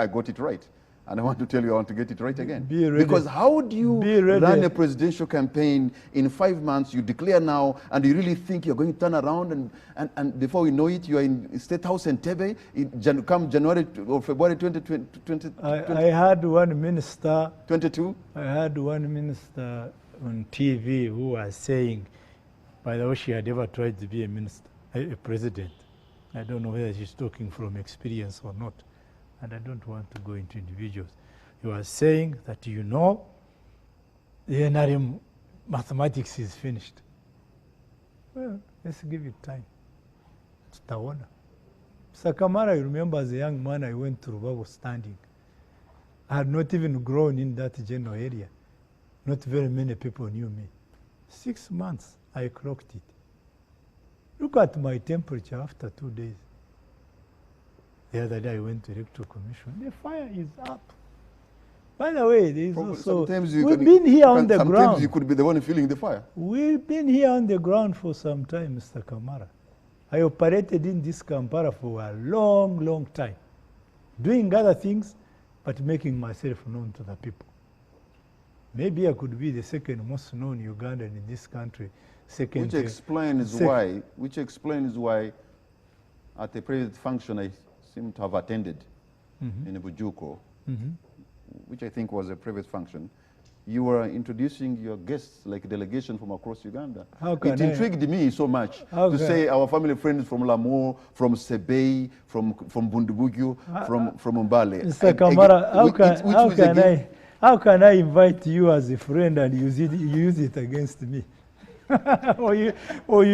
S1: got it right. And I want to tell you I want to get it right again.
S2: Be ready.
S1: Because how do you
S2: Be ready.
S1: run a presidential campaign in 5 months, you declare now, and you really think you're going to turn around, and before you know it, you are in State House in Tebe, come January or February 2022?
S2: I had one minister.
S1: 22?
S2: I had one minister on TV who was saying, by the way, she had ever tried to be a minister, a president. I don't know whether she's talking from experience or not, and I don't want to go into individuals. He was saying that, you know, the NRM mathematics is finished. Well, let's give it time. Tutaona. Mr. Kamara, you remember as a young man, I went to Rubavu standing. I had not even grown in that general area. Not very many people knew me. 6 months, I clocked it. Look at my temperature after 2 days. The other day I went to Electoral Commission. The fire is up. By the way, there is also, we've been here on the ground.
S1: Sometimes you could be the one feeling the fire.
S2: We've been here on the ground for some time, Mr. Kamara. I operated in this Kampala for a long, long time, doing other things, but making myself known to the people. Maybe I could be the second most known Ugandan in this country.
S1: Which explains why at a private function I seem to have attended in Bujuko, which I think was a private function, you were introducing your guests like a delegation from across Uganda. It intrigued me so much to say our family friends from Lamu, from Sebei, from Bundubugyo, from Mbale.
S2: Mr. Kamara, how can I invite you as a friend and use it against me? or you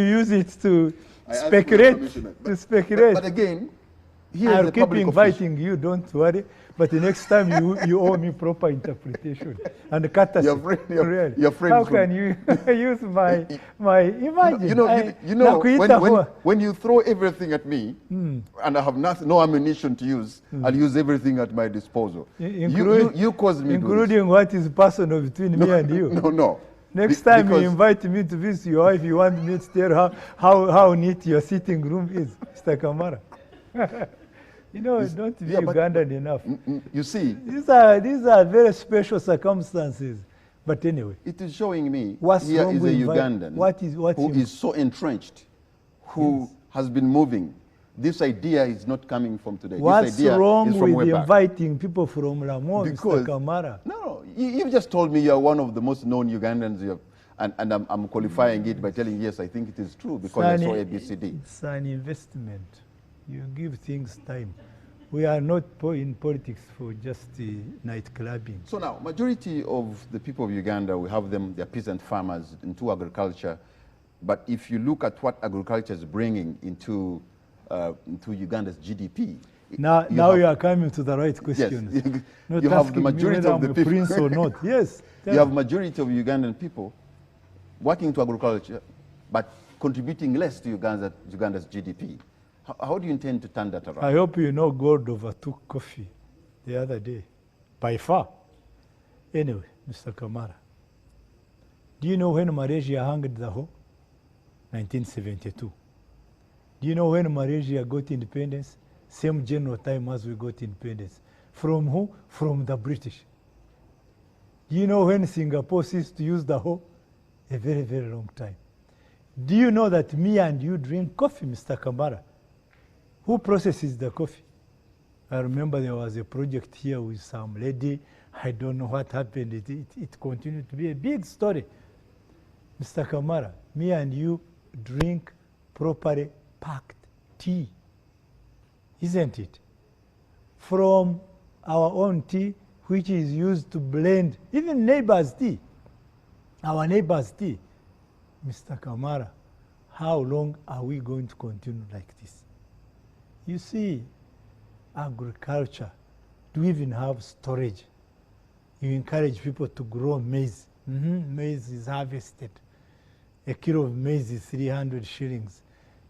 S2: use it to speculate?
S1: But again,
S2: I'll keep inviting you, don't worry. But the next time you owe me proper interpretation and courtesy.
S1: Your friend.
S2: How can you use my imagine?
S1: When you throw everything at me and I have no ammunition to use, I'll use everything at my disposal. You caused me
S2: including what is personal between me and you.
S1: No.
S2: Next time you invite me to visit your wife, you want me to tell her how neat your sitting room is, Mr. Kamara. You know, don't be Ugandan enough.
S1: You see,
S2: these are very special circumstances. But anyway,
S1: it is showing me
S2: what's
S1: here
S2: wrong
S1: is a
S2: with
S1: Ugandan who is so entrenched, who has been moving. This idea is not coming from today.
S2: What's
S1: this idea
S2: wrong
S1: is from
S2: with
S1: way
S2: inviting people from Lamu, Mr. Kamara?
S1: No, you just told me you're one of the most known Ugandans, and I'm qualifying it by telling yes, I think it is true because I saw ABCD.
S2: It's an investment. You give things time. We are not in politics for just night clubbing.
S1: So now, majority of the people of Uganda, we have them, they're peasant farmers into agriculture. But if you look at what agriculture is bringing into Uganda's GDP.
S2: Now you are coming to the right questions.
S1: Yes.
S2: Not
S1: you have the majority of the people.
S2: Prince or not. Yes.
S1: You have majority of Ugandan people working to agriculture, but contributing less to Uganda's GDP. How do you intend to turn that around?
S2: I hope you know gold overtook coffee the other day, by far. Anyway, Mr. Kamara, do you know when Malaysia hanged the hoe? 1972. Do you know when Malaysia got independence? Same general time as we got independence. From who? From the British. Do you know when Singapore ceased to use the hoe? A very, very long time. Do you know that me and you drink coffee, Mr. Kamara? Who processes the coffee? I remember there was a project here with some lady. I don't know what happened. It continued to be a big story. Mr. Kamara, me and you drink properly packed tea, isn't it? From our own tea, which is used to blend even neighbors' tea, our neighbors' tea. Mr. Kamara, how long are we going to continue like this? You see, agriculture, do we even have storage? You encourage people to grow maize. Maize is harvested. A kilo of maize is 300 shillings.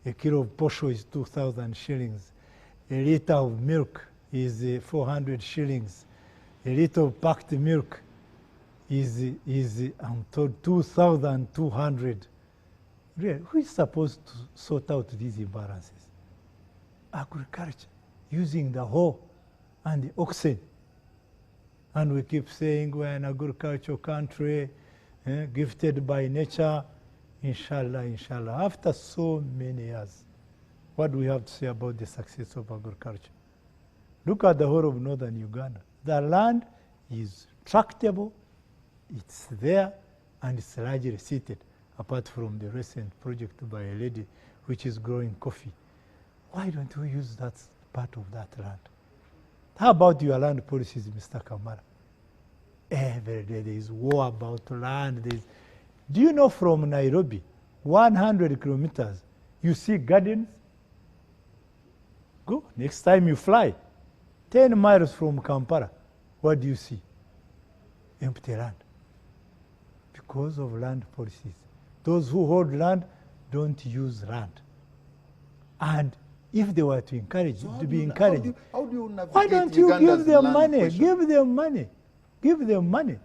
S2: A kilo of posho is 2,000 shillings. A liter of milk is 400 shillings. A liter of packed milk is I'm told 2,200. Really, who is supposed to sort out these imbalances? Agriculture, using the hoe and the oxen. And we keep saying we're an agricultural country, gifted by nature. Inshallah, inshallah. After so many years, what do we have to say about the success of agriculture? Look at the whole of northern Uganda. The land is tractable, it's there, and it's largely seated, apart from the recent project by a lady which is growing coffee. Why don't we use that part of that land? How about your land policies, Mr. Kamara? Every day there is war about land. Do you know from Nairobi, 100 kilometers, you see gardens? Go, next time you fly, 10 miles from Kampala, what do you see? Empty land. Because of land policies. Those who hold land don't use land. And if they were to encourage,
S1: So
S2: to be encouraged,
S1: how do you navigate
S2: why don't you
S1: Uganda's
S2: give them
S1: land
S2: money?
S1: question?
S2: Give them money. Give them money.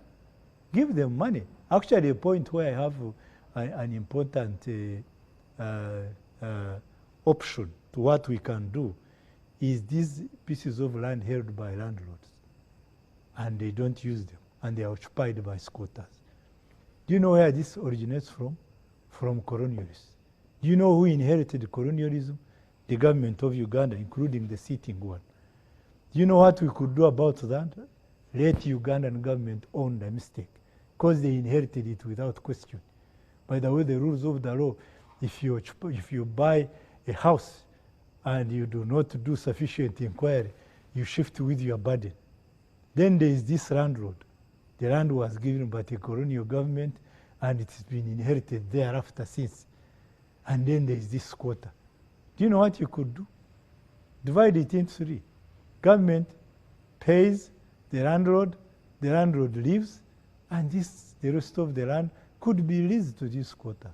S2: Give them money. Actually, a point where I have an important option to what we can do is these pieces of land held by landlords, and they don't use them, and they are occupied by squatters. Do you know where this originates from? From colonialists. Do you know who inherited colonialism? The government of Uganda, including the sitting one. Do you know what we could do about that? Let Ugandan government own the mistake, because they inherited it without question. By the way, the rules of the law, if you buy a house and you do not do sufficient inquiry, you shift with your burden. Then there is this landlord. The land was given by the colonial government, and it has been inherited thereafter since. And then there is this squatter. Do you know what you could do? Divide it into three. Government pays the landlord leaves, and the rest of the land could be leased to these squatters.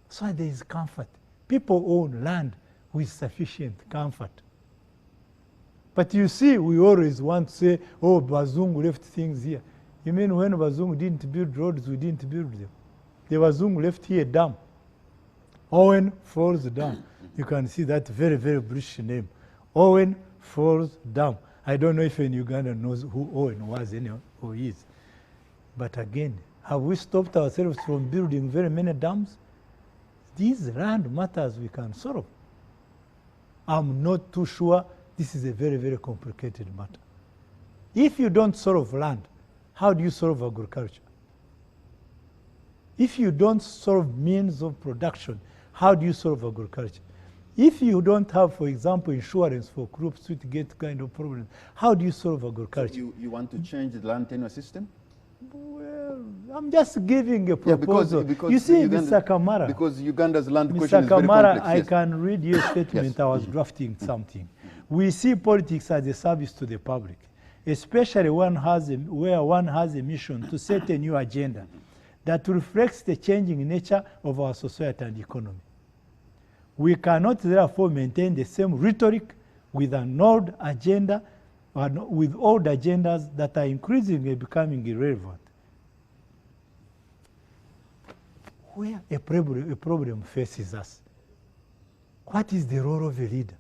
S2: So there is comfort. People own land with sufficient comfort. But you see, we always want to say, oh, Bazungu left things here. You mean when Bazungu didn't build roads, we didn't build them? The Bazungu left here a dam. Owen Falls Dam. You can see that very, very British name. Owen Falls Dam. I don't know if in Uganda knows who Owen was or is. But again, have we stopped ourselves from building very many dams? These land matters we can solve. I'm not too sure this is a very, very complicated matter. If you don't solve land, how do you solve agriculture? If you don't solve means of production, how do you solve agriculture? If you don't have, for example, insurance for crops which get kind of problems, how do you solve agriculture?
S1: So you want to change the land tenure system?
S2: Well, I'm just giving a proposal.
S1: Because
S2: you see,
S1: Uganda,
S2: Mr. Kamara.
S1: Because Uganda's land question
S2: Mr.
S1: is very
S2: Kamara,
S1: complex.
S2: I
S1: Yes.
S2: can read your statement.
S1: Yes.
S2: I was drafting something. We see politics as a service to the public, especially where one has a mission to set a new agenda that reflects the changing nature of our society and economy. We cannot therefore maintain the same rhetoric with an old agenda, with old agendas that are increasingly becoming irrelevant. Where a problem faces us, what is the role of a leader?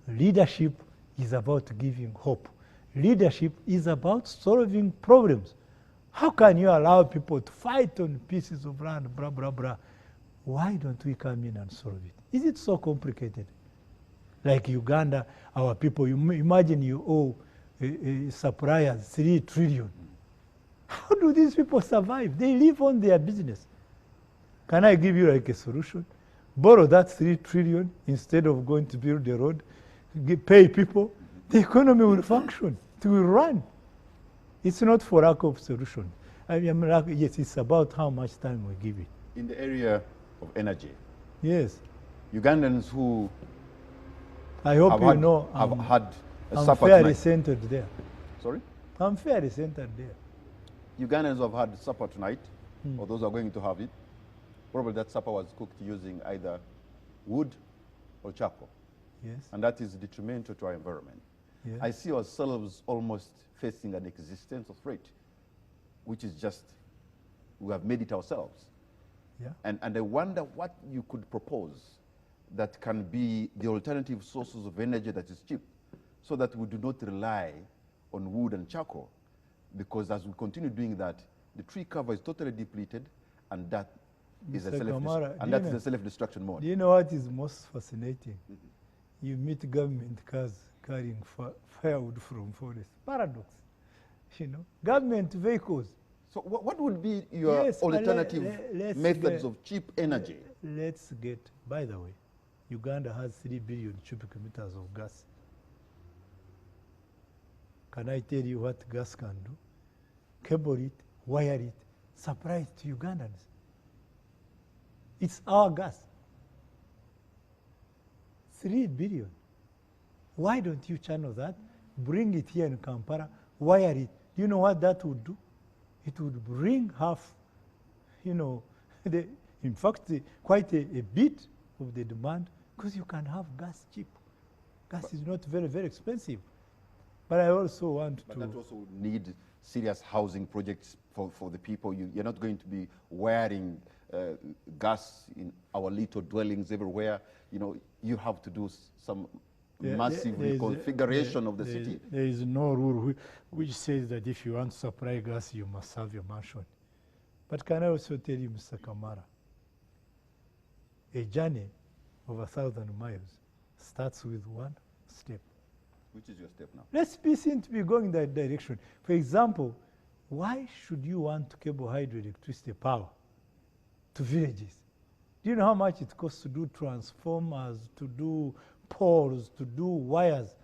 S2: Leadership is about giving hope. Leadership is about solving problems. How can you allow people to fight on pieces of land, blah, blah, blah? Why don't we come in and solve it? Is it so complicated? Like Uganda, our people, imagine you owe suppliers 3 trillion. How do these people survive? They live on their business. Can I give you like a solution? Borrow that 3 trillion instead of going to build the road, pay people, the economy will function, it will run. It's not for lack of solution. Yes, it's about how much time we give it.
S1: In the area of energy,
S2: Yes.
S1: Ugandans who
S2: I hope
S1: have
S2: you
S1: had,
S2: know
S1: have had a
S2: I'm
S1: supper
S2: fairly
S1: tonight.
S2: centered there.
S1: Sorry?
S2: I'm fairly centered there.
S1: Ugandans who have had supper tonight, or those who are going to have it, probably that supper was cooked using either wood or charcoal.
S2: Yes.
S1: And that is detrimental to our environment.
S2: Yeah.
S1: I see ourselves almost facing an existential threat, which is just, we have made it ourselves.
S2: Yeah.
S1: And I wonder what you could propose that can be the alternative sources of energy that is cheap, so that we do not rely on wood and charcoal. Because as we continue doing that, the tree cover is totally depleted, and that is
S2: Mr. Kamara,
S1: a self-destruction mode.
S2: Do you know what is most fascinating? You meet government cars carrying firewood from forest. Paradox. You know, government vehicles.
S1: So what would be your alternative methods of cheap energy?
S2: Let's get, by the way, Uganda has 3 billion cubic meters of gas. Can I tell you what gas can do? Cable it, wire it, supply it to Ugandans. It's our gas. 3 billion. Why don't you channel that? Bring it here in Kampala, wire it. Do you know what that would do? It would bring half, you know, in fact, quite a bit of the demand, because you can have gas cheap. Gas is not very, very expensive. But I also want
S1: But that also would need serious housing projects for the people. You're not going to be wiring gas in our little dwellings everywhere. You know, you have to do some massive reconfiguration of the city.
S2: There is no rule which says that if you want to supply gas, you must have your mansion. But can I also tell you, Mr. Kamara, a journey of 1,000 miles starts with one step.
S1: Which is your step now?
S2: Let's be seen to be going in that direction. For example, why should you want to cable hydroelectricity power to villages? Do you know how much it costs to do transformers, to do poles, to do wires?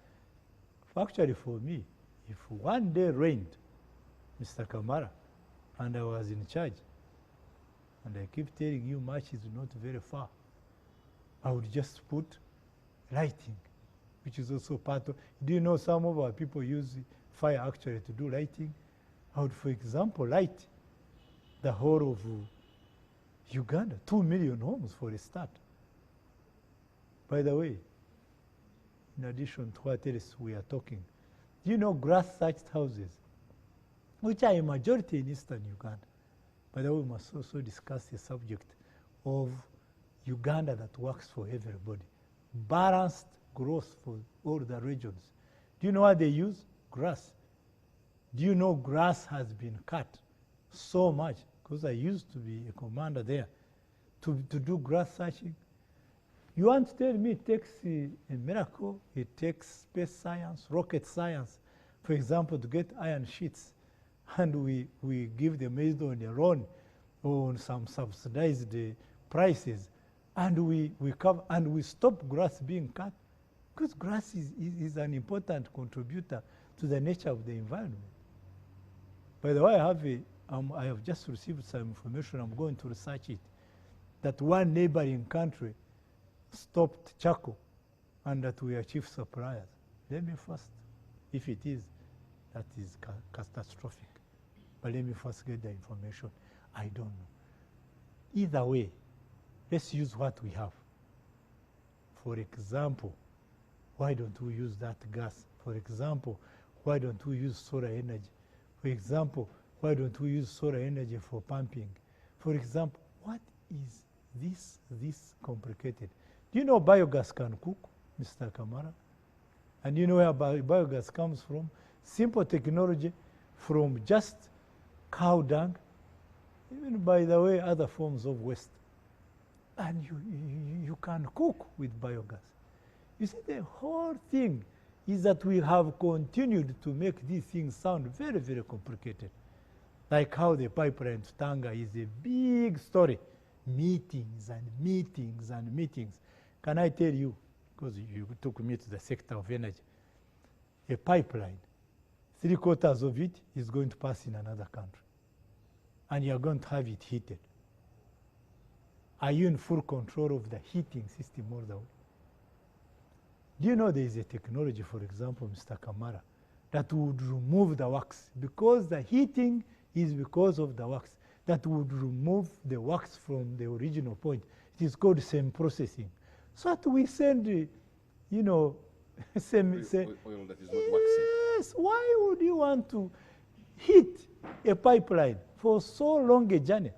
S2: Actually, for me, if one day rained, Mr. Kamara, and I was in charge, and I keep telling you much is not very far, I would just put lighting, which is also part of. Do you know some of our people use fire actually to do lighting? I would, for example, light the whole of Uganda, 2 million homes for a start. By the way, in addition to what else we are talking, do you know grass-thatched houses, which are a majority in eastern Uganda? By the way, we must also discuss the subject of Uganda that works for everybody. Balanced growth for all the regions. Do you know what they use? Grass. Do you know grass has been cut so much? Because I used to be a commander there to do grass thatching. You want to tell me it takes a miracle, it takes space science, rocket science, for example, to get iron sheets, and we give them based on their own, on some subsidized prices, and we cover, and we stop grass being cut, because grass is an important contributor to the nature of the environment. By the way, I have just received some information, I'm going to research it, that one neighboring country stopped charcoal and that we are chief suppliers. Let me first, if it is, that is catastrophic. But let me first get the information. I don't know. Either way, let's use what we have. For example, why don't we use that gas? For example, why don't we use solar energy? For example, why don't we use solar energy for pumping? For example, what is this complicated? Do you know biogas can cook, Mr. Kamara? And you know where biogas comes from? Simple technology from just cow dung, even, by the way, other forms of waste. And you can cook with biogas. You see, the whole thing is that we have continued to make these things sound very, very complicated. Like how the pipeline to Tanga is a big story. Meetings and meetings and meetings. Can I tell you, because you took me to the sector of energy, a pipeline, 3/4 of it is going to pass in another country. And you're going to have it heated. Are you in full control of the heating system all the way? Do you know there is a technology, for example, Mr. Kamara, that would remove the wax? Because the heating is because of the wax. That would remove the wax from the original point. It is called same processing. So that we send,
S1: Oil that is not waxy.
S2: Yes, why would you want to hit a pipeline for so long a journey?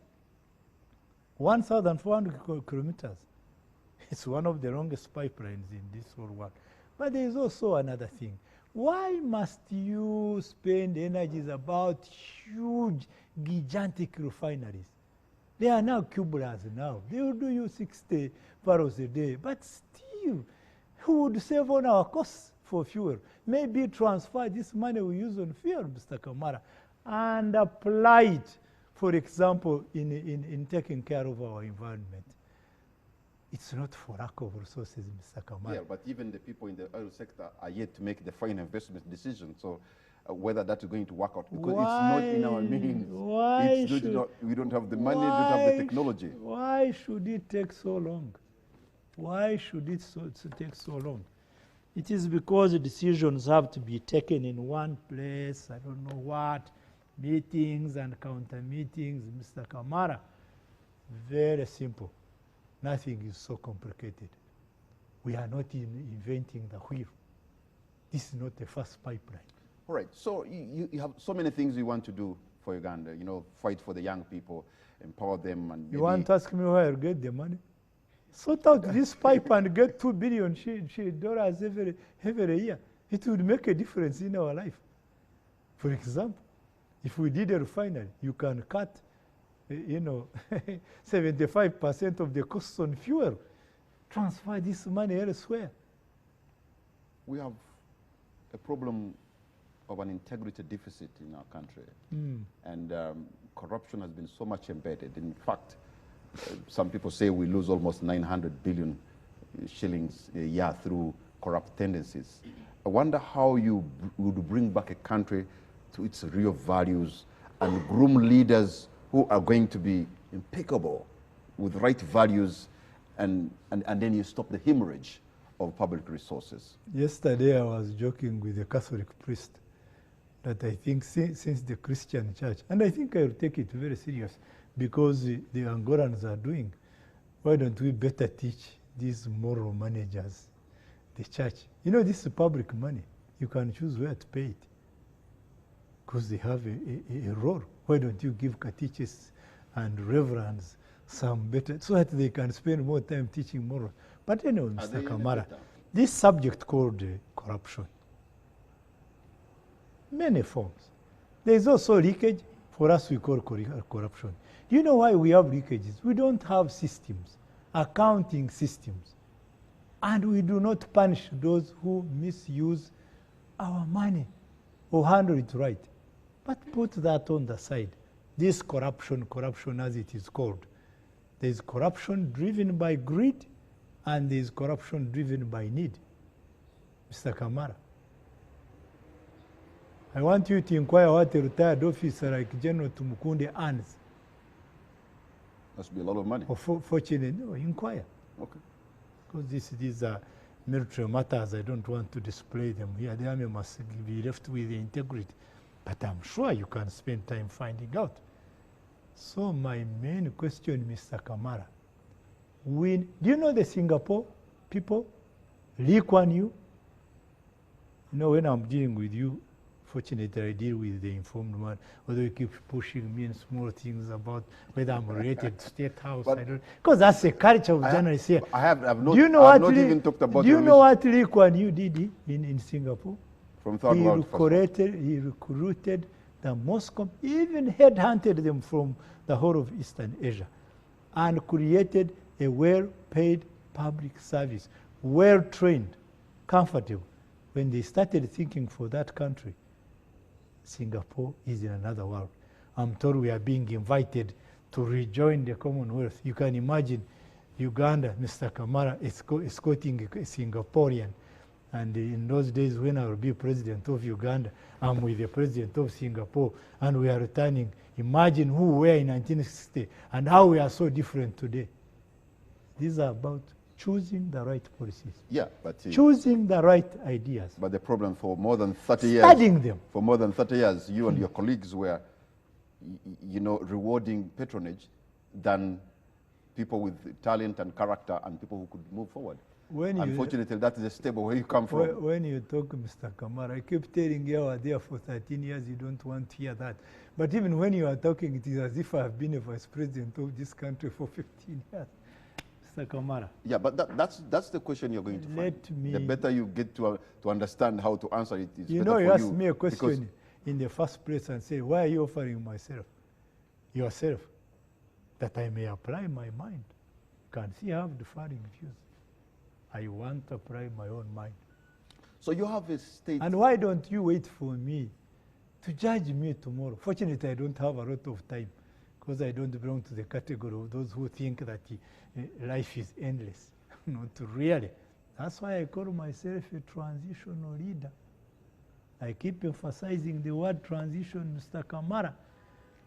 S2: 1,400 kilometers. It's one of the longest pipelines in this whole world. But there is also another thing. Why must you spend energies about huge, gigantic refineries? They are now cubulars now. They will do you 60 barrels a day. But still, who would save on our costs for fuel? Maybe transfer this money we use on fuel, Mr. Kamara, and apply it, for example, in taking care of our environment. It's not for lack of resources, Mr. Kamara.
S1: Yeah, but even the people in the oil sector are yet to make the final investment decision. So whether that is going to work out, because it's not in our means. We don't have the money, we don't have the technology.
S2: Why should it take so long? Why should it take so long? It is because the decisions have to be taken in one place, I don't know what, meetings and counter meetings, Mr. Kamara. Very simple. Nothing is so complicated. We are not inventing the wheel. This is not the first pipeline.
S1: All right, so you have so many things you want to do for Uganda, fight for the young people, empower them. And
S2: you want to ask me where I get the money? Sort out this pipe and get $2 billion every year. It would make a difference in our life. For example, if we did a refinery, you can cut 75% of the costs on fuel. Transfer this money elsewhere.
S1: We have a problem of an integrity deficit in our country. And corruption has been so much embedded. In fact, some people say we lose almost 900 billion shillings a year through corrupt tendencies. I wonder how you would bring back a country to its real values and groom leaders who are going to be impeccable with right values, and then you stop the hemorrhage of public resources.
S2: Yesterday I was joking with a Catholic priest that I think since the Christian church, and I think I will take it very serious, because the Angolans are doing, why don't we better teach these moral managers, the church? This is public money. You can choose where to pay it, because they have a role. Why don't you give catechists and reverends some better, so that they can spend more time teaching moral? But anyway, Mr. Kamara, this subject called corruption, many forms. There is also leakage. For us, we call corruption. Do you know why we have leakages? We don't have systems, accounting systems. And we do not punish those who misuse our money or handle it right. But put that on the side. This corruption as it is called. There is corruption driven by greed, and there is corruption driven by need. Mr. Kamara, I want you to inquire what a retired officer like Gen Tumukunde earns.
S1: Must be a lot of money.
S2: Or fortunately, no, inquire.
S1: Okay.
S2: Because these are military matters. I don't want to display them here. The army must be left with the integrity. But I'm sure you can spend time finding out. So my main question, Mr. Kamara, do you know the Singapore people? Lee Kuan Yew? When I'm dealing with you, fortunately I deal with the informed man, although you keep pushing me in small things about whether I'm related to State House. I don't, because that's the culture of journalists here.
S1: I've not even talked about.
S2: Do you know what Lee Kuan Yew did in Singapore?
S1: From Third World.
S2: He recruited the most, even headhunted them from the whole of Eastern Asia, and created a well-paid public service, well-trained, comfortable. When they started thinking for that country, Singapore is in another world. I'm told we are being invited to rejoin the Commonwealth. You can imagine Uganda, Mr. Kamara, escorting a Singaporean. And in those days when I will be president of Uganda, I'm with the president of Singapore, and we are returning. Imagine who we were in 1960 and how we are so different today. These are about choosing the right policies.
S1: Yeah, but
S2: choosing the right ideas.
S1: But the problem for more than 30 years,
S2: studying them.
S1: For more than 30 years, you and your colleagues were, rewarding patronage than people with talent and character and people who could move forward.
S2: When
S1: Unfortunately, that is a stable where you come from.
S2: When you talk, Mr. Kamara, I keep telling you I was there for 13 years, you don't want to hear that. But even when you are talking, it is as if I have been a vice president of this country for 15 years. Mr. Kamara.
S1: Yeah, but that's the question you're going to find. The better you get to understand how to answer it, is
S2: you
S1: better
S2: know,
S1: for
S2: you
S1: you.
S2: asked me a question in the first place and say, why are you offering yourself, that I may apply my mind? You can see I have differing views. I want to apply my own mind.
S1: So you have a state...
S2: And why don't you wait for me to judge me tomorrow? Fortunately, I don't have a lot of time because I don't belong to the category of those who think that life is endless. Not really. That's why I call myself a transitional leader. I keep emphasizing the word transition, Mr. Kamara,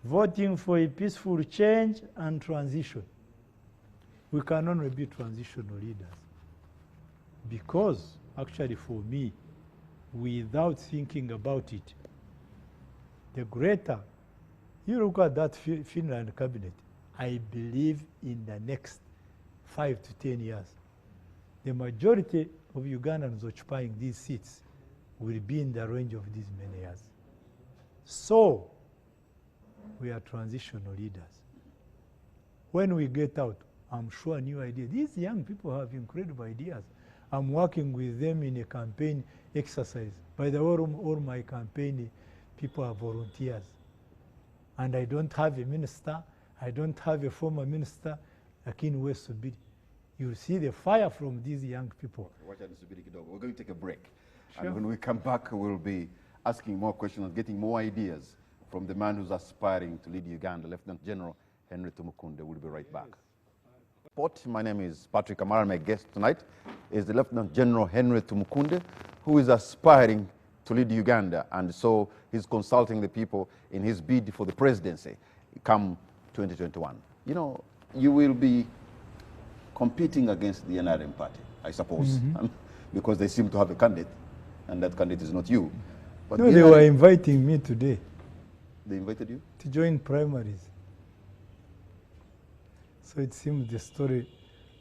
S2: voting for a peaceful change and transition. We can only be transitional leaders. Because, actually for me, without thinking about it, the greater, you look at that Finland cabinet, I believe in the next 5 to 10 years, the majority of Ugandans occupying these seats will be in the range of these many years. So, we are transitional leaders. When we get out, I'm sure new ideas. These young people have incredible ideas. I'm working with them in a campaign exercise. By the way, all my campaign people are volunteers. And I don't have a minister. I don't have a former minister, like in West Subiri. You'll see the fire from these young people.
S1: We're going to take a break.
S2: Sure.
S1: And when we come back, we'll be asking more questions and getting more ideas from the man who's aspiring to lead Uganda, Lieutenant General Henry Tumukunde. We'll be right back. My name is Patrick Kamara. My guest tonight is the Lieutenant General Henry Tumukunde, who is aspiring to lead Uganda, and so he's consulting the people in his bid for the presidency come 2021. You know, you will be competing against the NRM party, I suppose, because they seem to have a candidate, and that candidate is not you. But
S2: no, they were inviting me today.
S1: They invited you?
S2: To join primaries. So it seems the story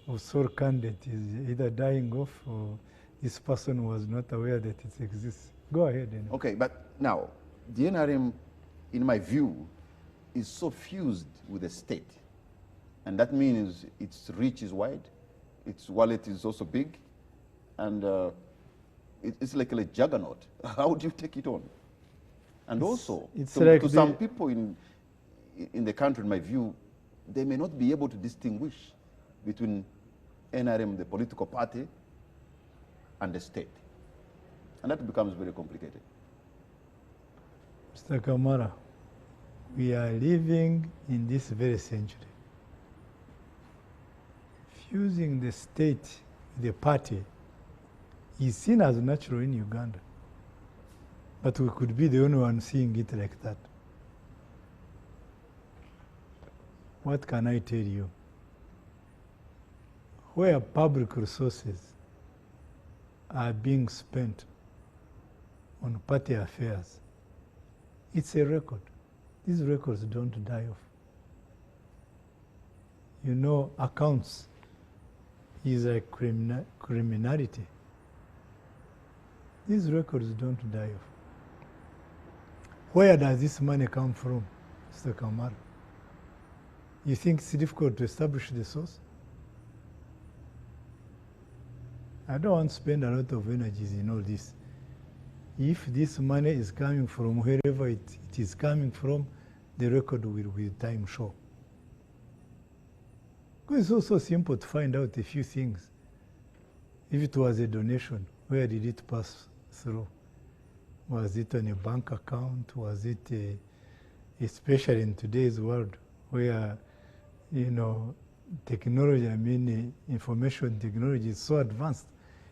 S2: of sole candidate is either dying off or this person was not aware that it exists. Go ahead. Anyway.
S1: Okay, but now, the NRM, in my view, is so fused with the state. And that means its reach is wide, its wallet is also big, and it's like a juggernaut. How do you take it on? And also, to some people in the country, in my view, they may not be able to distinguish between NRM, the political party, and the state. And that becomes very complicated.
S2: Mr. Kamara, we are living in this very century. Fusing the state with the party is seen as natural in Uganda. But we could be the only one seeing it like that. What can I tell you? Where public resources are being spent on party affairs, it's a record. These records don't die off. You know, accounts is like criminality. These records don't die off. Where does this money come from, Mr. Kamara? You think it's difficult to establish the source? I don't want to spend a lot of energies in all this. If this money is coming from wherever it is coming from, the record will with time show. Because it's also simple to find out a few things. If it was a donation, where did it pass through? Was it on a bank account? Was it, especially in today's world, where, you know, technology, I mean, information technology is so advanced,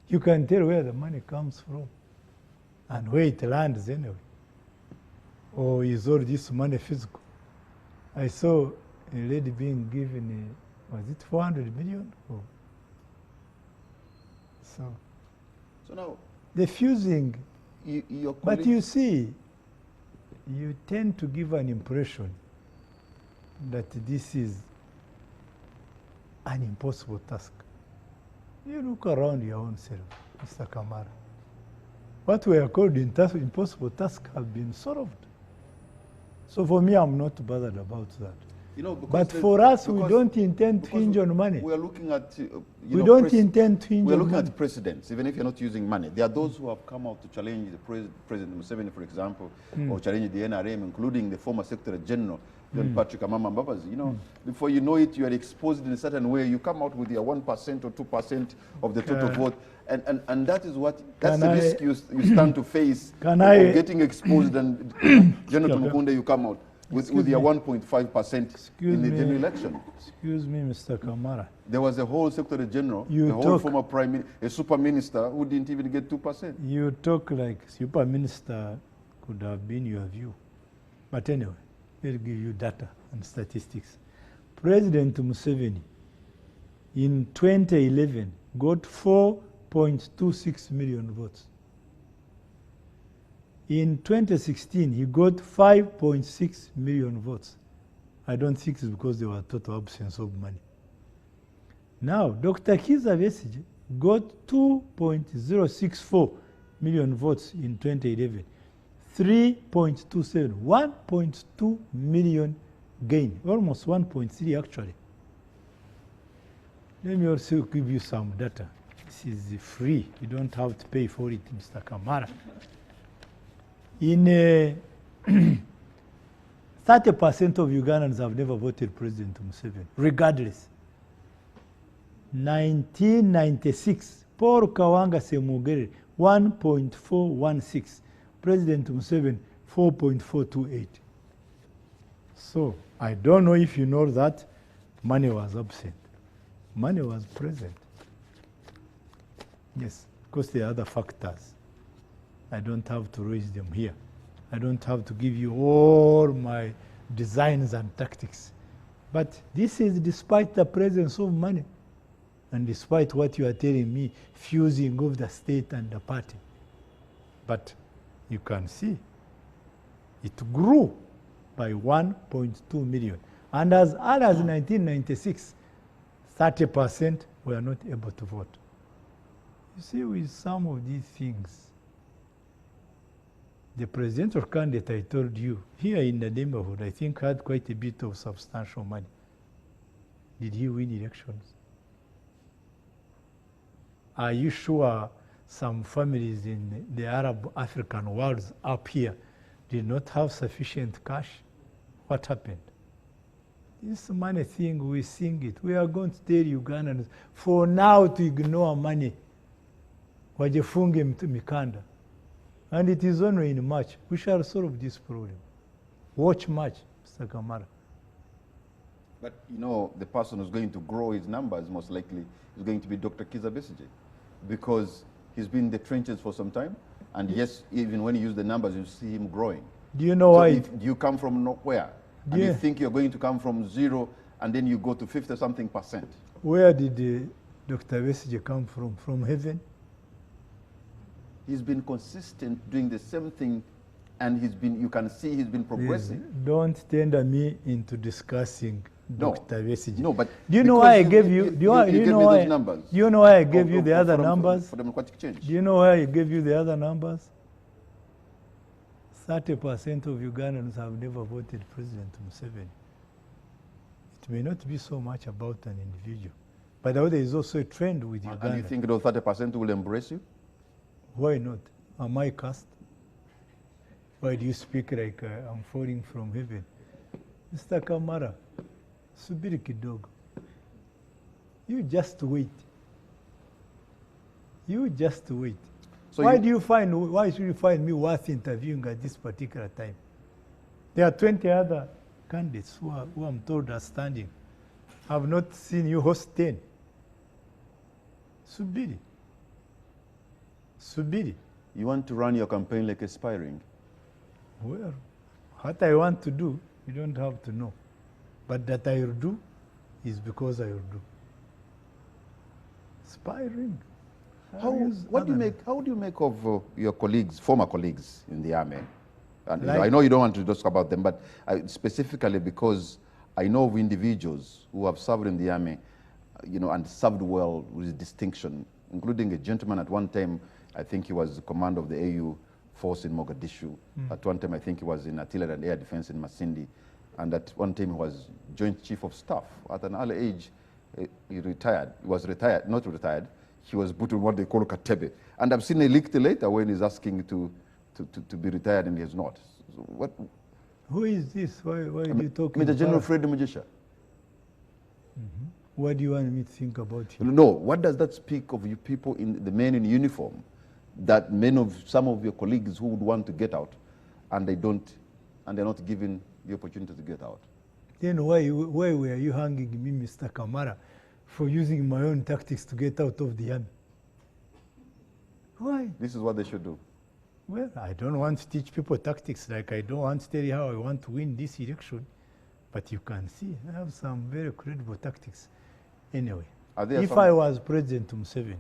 S2: you can tell where the money comes from and where it lands anyway. Or is all this money physical? I saw a lady being given, was it 400 million? Oh. So
S1: now,
S2: the fusing, but you see, you tend to give an impression that this is an impossible task. You look around your own self, Mr. Kamara. What were called impossible tasks have been solved. So for me, I'm not bothered about that.
S1: You know,
S2: but for us, we don't intend to hinge on money.
S1: We are looking at,
S2: we don't intend to hinge on money.
S1: We are looking at precedents, even if you're not using money. There are those who have come out to challenge the President Museveni, for example, or challenge the NRM, including the former Secretary General, John Patrick Amama Mbabazi. You know, before you know it, you are exposed in a certain way. You come out with your 1% or 2% of the total vote. And that is what, that's the risk you stand to face of getting exposed. And Gen Tumukunde, you come out with your 1.5% in the general election.
S2: Excuse me, Mr. Kamara.
S1: There was a whole Secretary General, a whole former Prime Minister, a Super Minister who didn't even get 2%.
S2: You talk like Super Minister could have been your view. But anyway, we'll give you data and statistics. President Museveni in 2011 got 4.26 million votes. In 2016, he got 5.6 million votes. I don't think it's because there was total absence of money. Now, Dr. Kizza Besigye got 2.064 million votes in 2011, 3.27, 1.2 million gain, almost 1.3 actually. Let me also give you some data. This is free. You don't have to pay for it, Mr. Kamara. In 30% of Ugandans have never voted President Museveni, regardless. 1996, Paul Kawanga Semugere, 1.416. President Museveni, 4.428. So, I don't know if you know that money was absent. Money was present. Yes, because there are other factors. I don't have to raise them here. I don't have to give you all my designs and tactics. But this is despite the presence of money and despite what you are telling me, fusing of the state and the party. But you can see it grew by 1.2 million. And as early as 1996, 30% were not able to vote. You see, with some of these things, the presidential candidate I told you, here in the neighborhood, I think had quite a bit of substantial money. Did he win elections? Are you sure some families in the Arab African world up here did not have sufficient cash? What happened? This money thing, we sing it. We are going to tell Ugandans for now to ignore money. Wajefunge mikanda. And it is only in March we shall solve this problem. Watch March, Mr. Kamara.
S1: But you know, the person who's going to grow his numbers most likely is going to be Dr. Kizza Besigye, because he's been in the trenches for some time. And yes, even when you use the numbers, you see him growing.
S2: Do you know why?
S1: If you come from nowhere, and you think you're going to come from 0, and then you go to 50-something%.
S2: Where did Dr. Besigye come from? From heaven?
S1: He's been consistent doing the same thing, and he's been, you can see he's been progressing.
S2: Don't tender me into discussing Dr. Besigye.
S1: No, but
S2: do you know why I gave you?
S1: Do you know why? Do
S2: you know why I gave you the other numbers?
S1: For democratic change.
S2: Do you know why I gave you the other numbers? 30% of Ugandans have never voted President Museveni. It may not be so much about an individual. By the way, there is also a trend with Uganda.
S1: And you think those 30% will embrace you?
S2: Why not? Am I cast? Why do you speak like I'm falling from heaven? Mr. Kamara, subiri kidogo. You just wait. You just wait. So why should you find me worth interviewing at this particular time? There are 20 other candidates who I'm told are standing. I have not seen you host 10. Subiri. Subiri.
S1: You want to run your campaign like aspiring?
S2: Well, what I want to do, you don't have to know. But that I will do is because I will do. Aspiring.
S1: How do you make of your colleagues, former colleagues in the army? And I know you don't want to talk about them, but specifically because I know of individuals who have served in the army. you know, and served well with distinction, including a gentleman at one time, I think he was the commander of the AU force in Mogadishu. At one time, I think he was in artillery and air defense in Masindi. And at one time, he was Joint Chief of Staff. At an early age, he retired. He was retired, not retired. He was put on what they call Katebe. And I've seen a leaked later when he's asking to be retired and he's not. So what?
S2: Who is this? Why are you talking
S1: Major General
S2: about?
S1: Fred Mugisha.
S2: What do you want me to think about him?
S1: No, what does that speak of you people, the men in uniform, that some of your colleagues who would want to get out and they don't, and they're not given the opportunity to get out?
S2: Then why were you hanging me, Mr. Kamara, for using my own tactics to get out of the army? Why?
S1: This is what they should do.
S2: Well, I don't want to teach people tactics, like I don't want to tell you how I want to win this election. But you can see, I have some very credible tactics. Anyway, if I was President Museveni,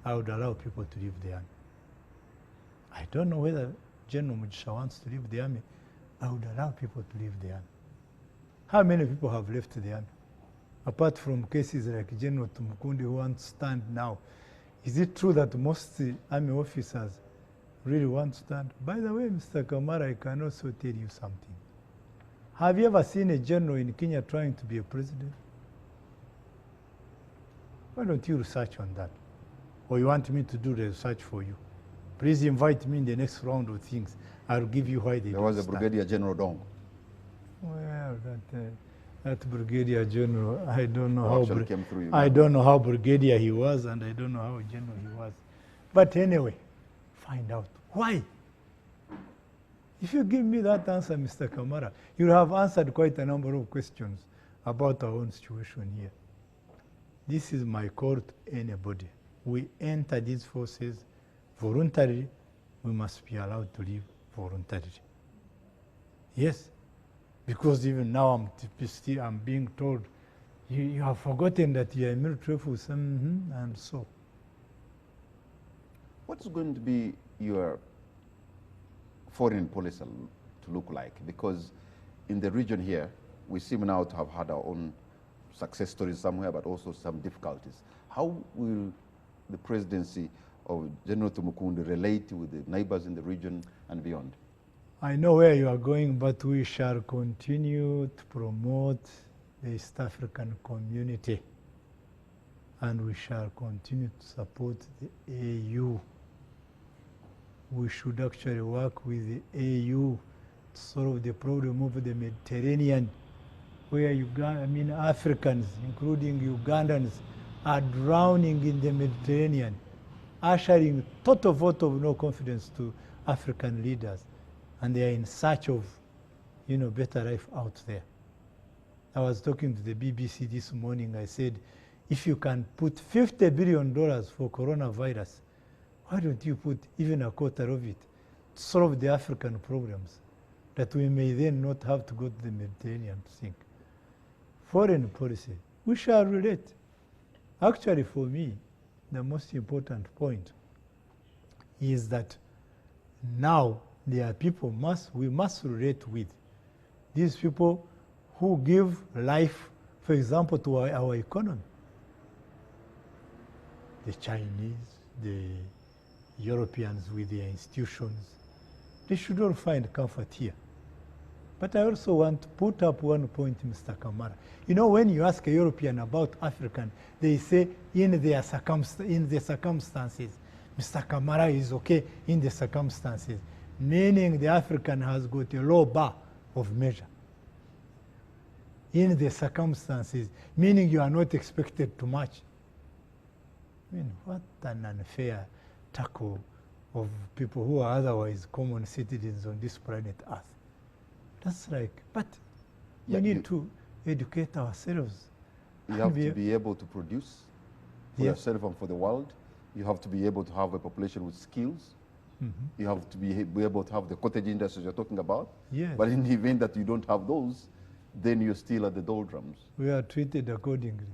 S2: I would allow people to leave the army. I don't know whether General Mugisha wants to leave the army. I would allow people to leave the army. How many people have left the army? Apart from cases like General Tumukunde who want to stand now, is it true that most army officers really want to stand? By the way, Mr. Kamara, I can also tell you something. Have you ever seen a general in Kenya trying to be a president? Why don't you research on that? Or you want me to do the research for you? Please invite me in the next round of things. I'll give you why they
S1: There was a Brigadier General Dong.
S2: Well, that Brigadier General, I don't know
S1: I
S2: don't know how Brigadier he was, and I don't know how General he was. But anyway, find out why. If you give me that answer, Mr. Kamara, you'll have answered quite a number of questions about our own situation here. This is my call to anybody. We enter these forces voluntarily. We must be allowed to leave voluntarily. Yes, because even now I'm being told, you have forgotten that you are a military force, and so.
S1: What's going to be your foreign policy to look like? Because in the region here, we seem now to have had our own success stories somewhere, but also some difficulties. How will the presidency of General Tumukunde relate with the neighbors in the region and beyond?
S2: I know where you are going, but we shall continue to promote the East African community, and we shall continue to support the AU. We should actually work with the AU to solve the problem of the Mediterranean, where Africans, including Ugandans, are drowning in the Mediterranean, ushering total vote of no confidence to African leaders. And they are in search of, better life out there. I was talking to the BBC this morning. I said, if you can put $50 billion for coronavirus, why don't you put even a quarter of it to solve the African problems, that we may then not have to go to the Mediterranean to think? Foreign policy, we shall relate. Actually, for me, the most important point is that now there are people we must relate with. These people who give life, for example, to our economy. The Chinese, the Europeans with their institutions, they should all find comfort here. But I also want to put up one point, Mr. Kamara. When you ask a European about African, they say in the circumstances, Mr. Kamara is okay in the circumstances, meaning the African has got a low bar of measure. In the circumstances, meaning you are not expected to match. What an unfair tackle of people who are otherwise common citizens on this planet Earth. That's but we need to educate ourselves.
S1: You have to be able to produce for yourself and for the world. You have to be able to have a population with skills. You have to be able to have the cottage industries you're talking about.
S2: Yes.
S1: But in the event that you don't have those, then you're still at the doldrums.
S2: We are treated accordingly.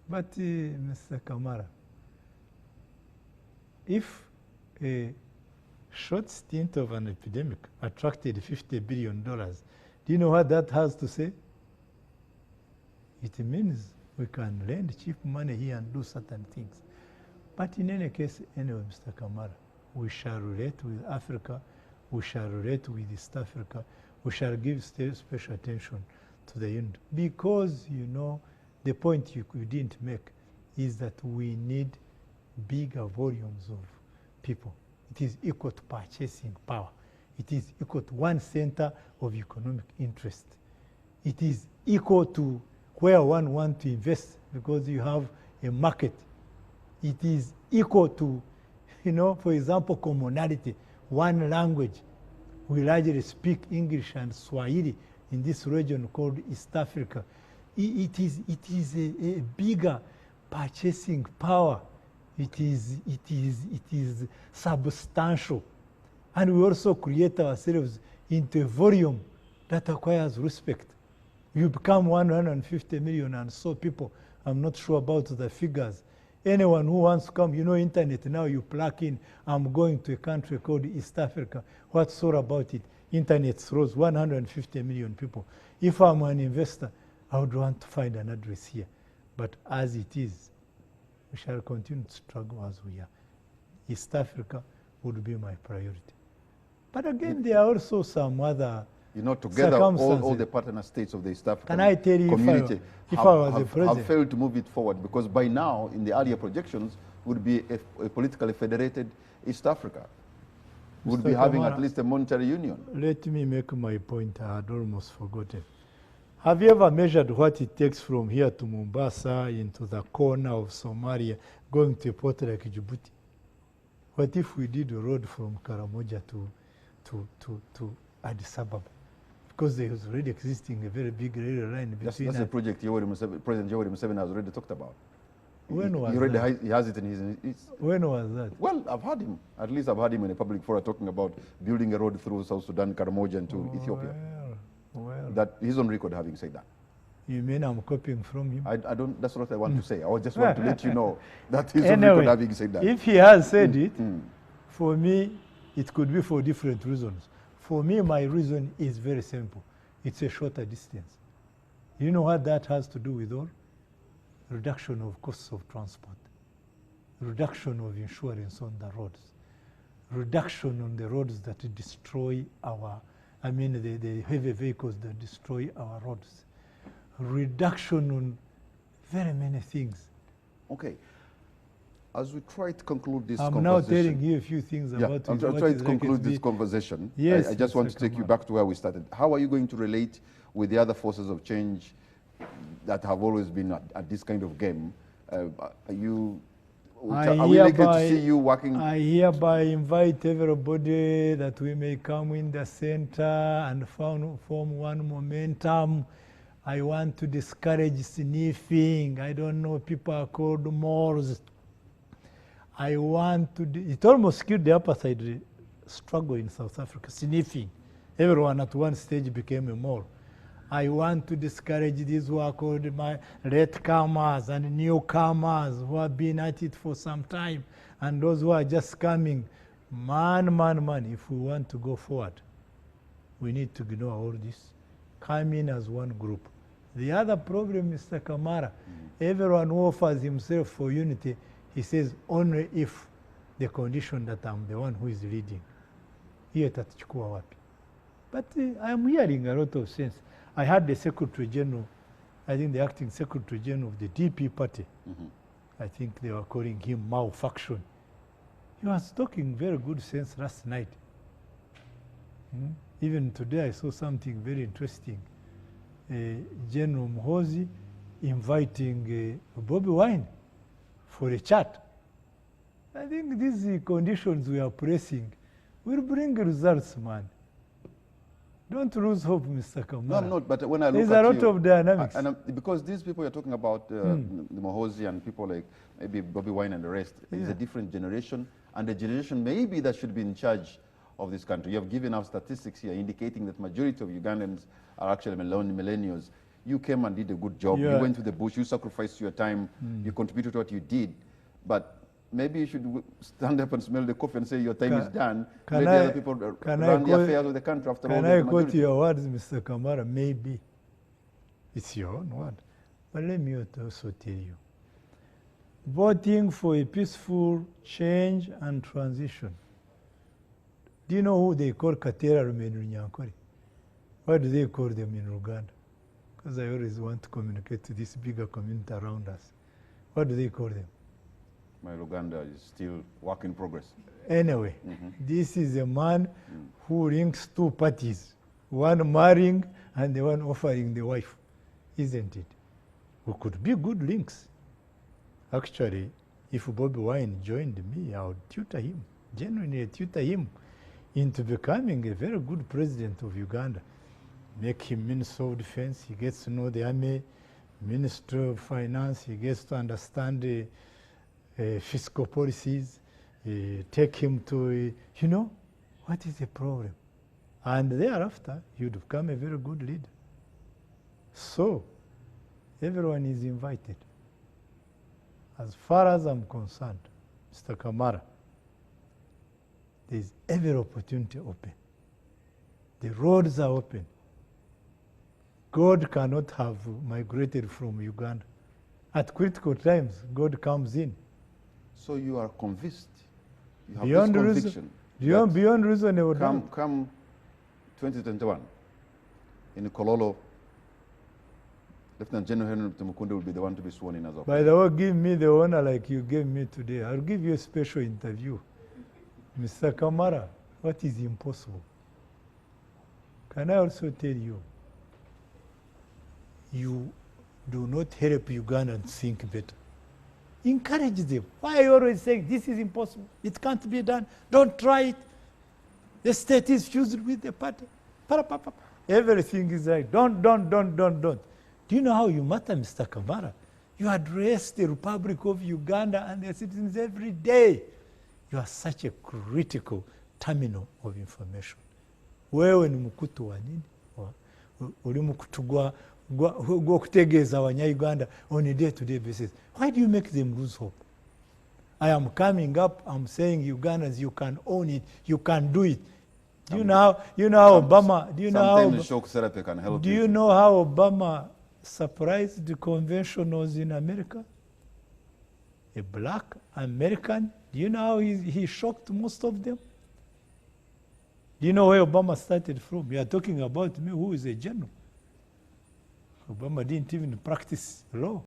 S2: But Mr. Kamara, if a short stint of an epidemic attracted $50 billion, do you know what that has to say? It means We can lend cheap money here and do certain things. But in any case, anyway, Mr. Kamara, we shall relate with Africa, we shall relate with East Africa, we shall give special attention to the unit. Because, you know, the point you didn't make is that we need bigger volumes of people. It is equal to purchasing power. It is equal to one center of economic interest. It is equal to where one wants to invest because you have a market. It is equal to, you know, for example, commonality, one language. We largely speak English and Swahili in this region called East Africa. It is a bigger purchasing power. It is substantial. And we also create ourselves into a volume that acquires respect. You become 150 million and so people, I'm not sure about the figures. Anyone who wants to come, you know, internet now you plug in, I'm going to a country called East Africa. What's all about it? Internet throws 150 million people. If I'm an investor, I would want to find an address here. But as it is, we shall continue to struggle as we are. East Africa would be my priority. But again, there are also some other
S1: together all the partner states of the East African community
S2: if I was the president,
S1: have failed to move it forward because by now, in the earlier projections, would be a politically federated East Africa. Would be having at least a monetary union.
S2: Let me make my point. I had almost forgotten. Have you ever measured what it takes from here to Mombasa into the corner of Somalia, going to a port like Djibouti? What if we did a road from Karamoja to Addis Ababa? Because there is already existing a very big rail line between.
S1: That's a project President Yoweri Museveni has already talked about.
S2: When was
S1: that? He has it in his.
S2: When was that?
S1: Well, I've heard him. At least I've heard him in a public forum talking about building a road through South Sudan, Karamoja, and to Ethiopia.
S2: Well.
S1: That he's on record having said that.
S2: You mean I'm copying from him?
S1: I don't. That's what I want to say. I just want to let you know that he's
S2: anyway,
S1: on record having said that.
S2: If he has said it, for me, it could be for different reasons. For me, my reason is very simple. It's a shorter distance. You know what that has to do with all? Reduction of costs of transport, reduction of insurance on the roads, reduction on the roads that destroy the heavy vehicles that destroy our roads, reduction on very many things.
S1: Okay. As we try to conclude this
S2: I'm
S1: conversation...
S2: now telling you a few things about
S1: I'm trying to conclude this conversation.
S2: Yes,
S1: I just want to take you back to where we started. How are you going to relate with the other forces of change that have always been at this kind of game? Are we likely to see you working?
S2: I hereby invite everybody that we may come in the center and form one momentum. I want to discourage sniffing. I don't know, people are called Moors. I want to, it almost killed the apartheid struggle in South Africa, sniffing. Everyone at one stage became a Moor. I want to discourage these who are called my latecomers and newcomers who have been at it for some time and those who are just coming. Man, if we want to go forward, we need to ignore all this. Come in as one group. The other problem, Mr. Kamara, everyone who offers himself for unity, he says only if the condition that I'm the one who is leading. Here tatuchukua wapi. But I am hearing a lot of sense. I had the Secretary General, I think the acting Secretary General of the DP party. I think they were calling him Mao faction. He was talking very good sense last night. Even today I saw something very interesting. General Muhoozi inviting Bobby Wine for a chat. I think these conditions we are pressing will bring results, man. Don't lose hope, Mr. Kamara.
S1: No, I'm not, but when I look
S2: There's
S1: at
S2: a lot of dynamics.
S1: Because these people you're talking about, the Muhoozi and people like maybe Bobby Wine and the rest, is a different generation, and a generation maybe that should be in charge of this country. You have given out statistics here indicating that majority of Ugandans are actually millennials. You came and did a good job. You went to the bush. You sacrificed your time. You contributed to what you did. But maybe you should stand up and smell the coffee and say your time is done. Maybe other people run the affairs of the country after all.
S2: Can I quote your words, Mr. Kamara? Maybe. It's your own word. But let me also tell you, voting for a peaceful change and transition. Do you know who they call Katera men in Nyankore? Why do they call them in Uganda? Because I always want to communicate to this bigger community around us. What do they call them?
S1: My Uganda is still work in progress.
S2: Anyway, this is a man who links two parties, one marrying and the one offering the wife, isn't it? Who could be good links. Actually, if Bobby Wine joined me, I would tutor him, genuinely tutor him into becoming a very good president of Uganda. Make him Minister of Defense, he gets to know the army, Minister of Finance, he gets to understand the fiscal policies, take him to, you know, what is the problem? And thereafter, he would become a very good leader. So, everyone is invited. As far as I'm concerned, Mr. Kamara, there is every opportunity open. The roads are open. God cannot have migrated from Uganda. At critical times, God comes in.
S1: So you are convinced. You have
S2: Beyond
S1: this
S2: reason,
S1: conviction.
S2: beyond reasonable doubt.
S1: Come 2021, in Kololo, Lieutenant General Henry Tumukunde will be the one to be sworn in as of.
S2: By the way, give me the honor like you gave me today. I'll give you a special interview. Mr. Kamara, what is impossible? Can I also tell you, you do not help Ugandans think better. Encourage them. Why are you always saying this is impossible? It can't be done. Don't try it. The state is fused with the party. Everything is like, don't. Do you know how you matter, Mr. Kamara? You address the Republic of Uganda and their citizens every day. You are such a critical terminal of information. Wewe ni mkutu wa nini? Uli mkutu gwa kutegeeza Abanya-Uganda on a day-to-day basis. Why do you make them lose hope? I am coming up, I'm saying, Ugandans, you can own it, you can do it. Do you know how Obama, do you know how,
S1: sometimes shock therapy can help
S2: do you know how Obama surprised the conventionals in America? A black American, do you know how he shocked most of them? Do you know where Obama started from? You are talking about me, who is a general. Obama didn't even practice law.